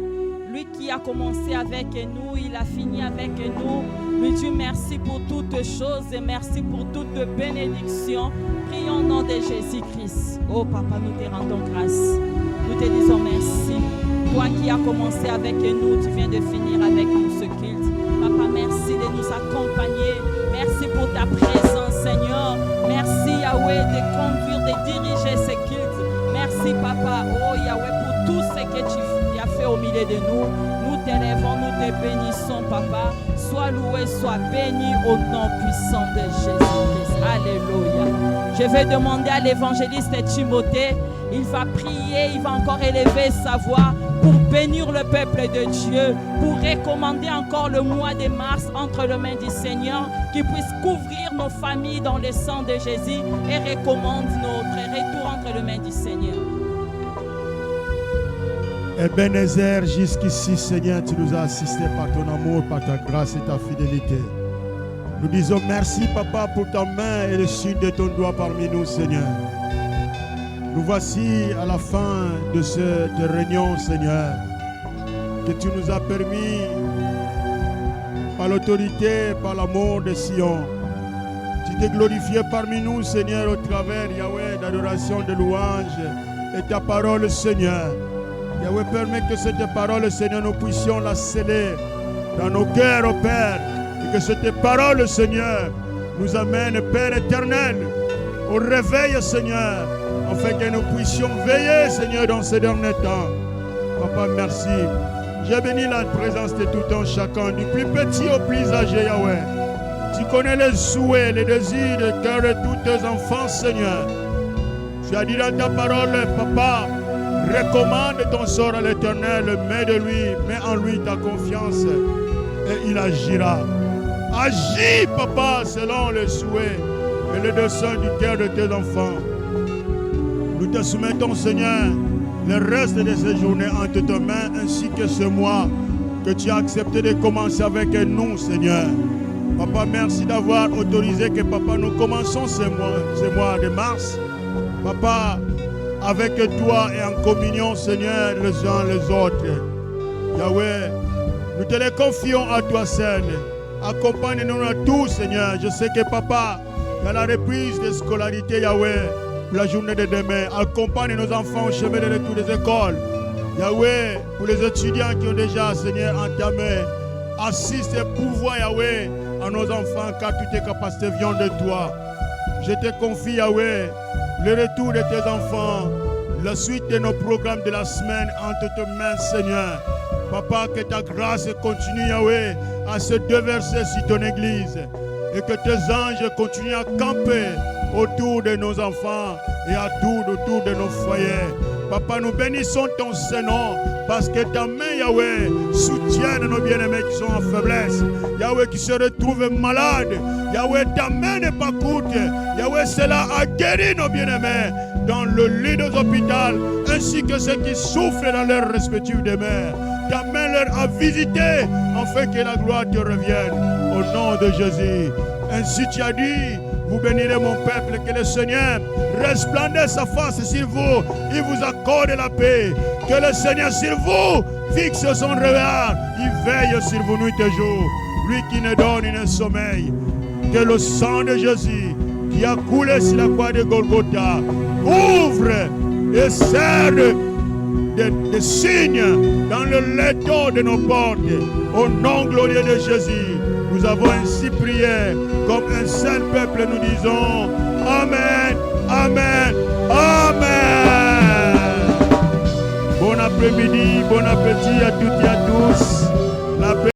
Lui qui a commencé avec nous, il a fini avec nous. Lui Dieu, merci pour toutes choses et merci pour toutes bénédictions. Prions au nom de Jésus-Christ. Oh Papa, nous te rendons grâce. Nous te disons merci. Toi qui as commencé avec nous, tu viens de finir avec nous ce culte. Papa, merci de nous accompagner. Merci pour ta présence, Seigneur. Merci, Yahweh, de conduire, de diriger ce culte. Merci, Papa, oh Yahweh, pour tout ce que tu as fait au milieu de nous. Nous t'élèvons, nous te bénissons, Papa. Sois loué, sois béni au nom puissant de Jésus-Christ. Alléluia. Je vais demander à l'évangéliste Timothée, il va prier, il va encore élever sa voix pour bénir le peuple de Dieu, pour recommander encore le mois de mars entre les mains du Seigneur, qu'il puisse couvrir nos familles dans le sang de Jésus et recommande notre retour entre les mains du Seigneur. Ebenezer, jusqu'ici, Seigneur, tu nous as assistés par ton amour, par ta grâce et ta fidélité. Nous disons merci, Papa, pour ta main et le signe de ton doigt parmi nous, Seigneur. Nous voici à la fin de cette réunion, Seigneur, que tu nous as permis, par l'autorité, par l'amour de Sion. Tu t'es glorifié parmi nous, Seigneur, au travers, Yahweh, d'adoration, de louange et ta parole, Seigneur. Yahweh, permet que cette parole, Seigneur, nous puissions la sceller dans nos cœurs, ô Père, et que cette parole, Seigneur, nous amène, Père éternel, au réveil, Seigneur, afin que nous puissions veiller, Seigneur, dans ces derniers temps. Papa, merci. J'ai béni la présence de tout un chacun, du plus petit au plus âgé, Yahweh. Tu connais les souhaits, les désirs de cœur de tous tes enfants, Seigneur. Tu as dit dans ta parole, Papa, recommande ton sort à l'Éternel, mets en lui ta confiance et il agira. Agis, Papa, selon les souhaits et les desseins du cœur de tes enfants. Nous te soumettons, Seigneur, le reste de ces journées entre tes mains, ainsi que ce mois que tu as accepté de commencer avec nous, Seigneur. Papa, merci d'avoir autorisé que, Papa, nous commençons ce mois de mars. Papa, avec toi et en communion, Seigneur, les uns les autres. Yahweh, nous te les confions à toi seul. Accompagne-nous à tous, Seigneur. Je sais que Papa, dans la reprise de scolarité, Yahweh, pour la journée de demain, accompagne nos enfants au chemin de retour des écoles. Yahweh, pour les étudiants qui ont déjà, Seigneur, entamé, assiste et pourvoie, Yahweh, à nos enfants, car toutes tes capacités viennent de toi. Je te confie, Yahweh, le retour de tes enfants, la suite de nos programmes de la semaine entre tes mains, Seigneur. Papa, que ta grâce continue, Yahweh, à se déverser sur ton église et que tes anges continuent à camper autour de nos enfants et autour de nos foyers. Papa, nous bénissons ton Saint-Nom parce que ta main, Yahweh, soutient nos bien-aimés qui sont en faiblesse. Yahweh, qui se retrouvent malades. Yahweh, ta main n'est pas courte. Yahweh, cela a guéri nos bien-aimés dans le lit des hôpitaux, ainsi que ceux qui souffrent dans leurs respectives demeures. Ta main leur a visité afin que la gloire te revienne. Au nom de Jésus. Ainsi tu as dit, vous bénirez mon peuple, que le Seigneur resplendisse sa face sur vous, il vous accorde la paix. Que le Seigneur sur vous fixe son regard, il veille sur vous nuit et jour. Lui qui ne donne un sommeil. Que le sang de Jésus qui a coulé sur la croix de Golgotha ouvre et serre des signes dans le leto de nos portes. Au nom glorieux de Jésus, nous avons ainsi prié. Comme un seul peuple, nous disons Amen, Amen, Amen. Bon après-midi, bon appétit à toutes et à tous.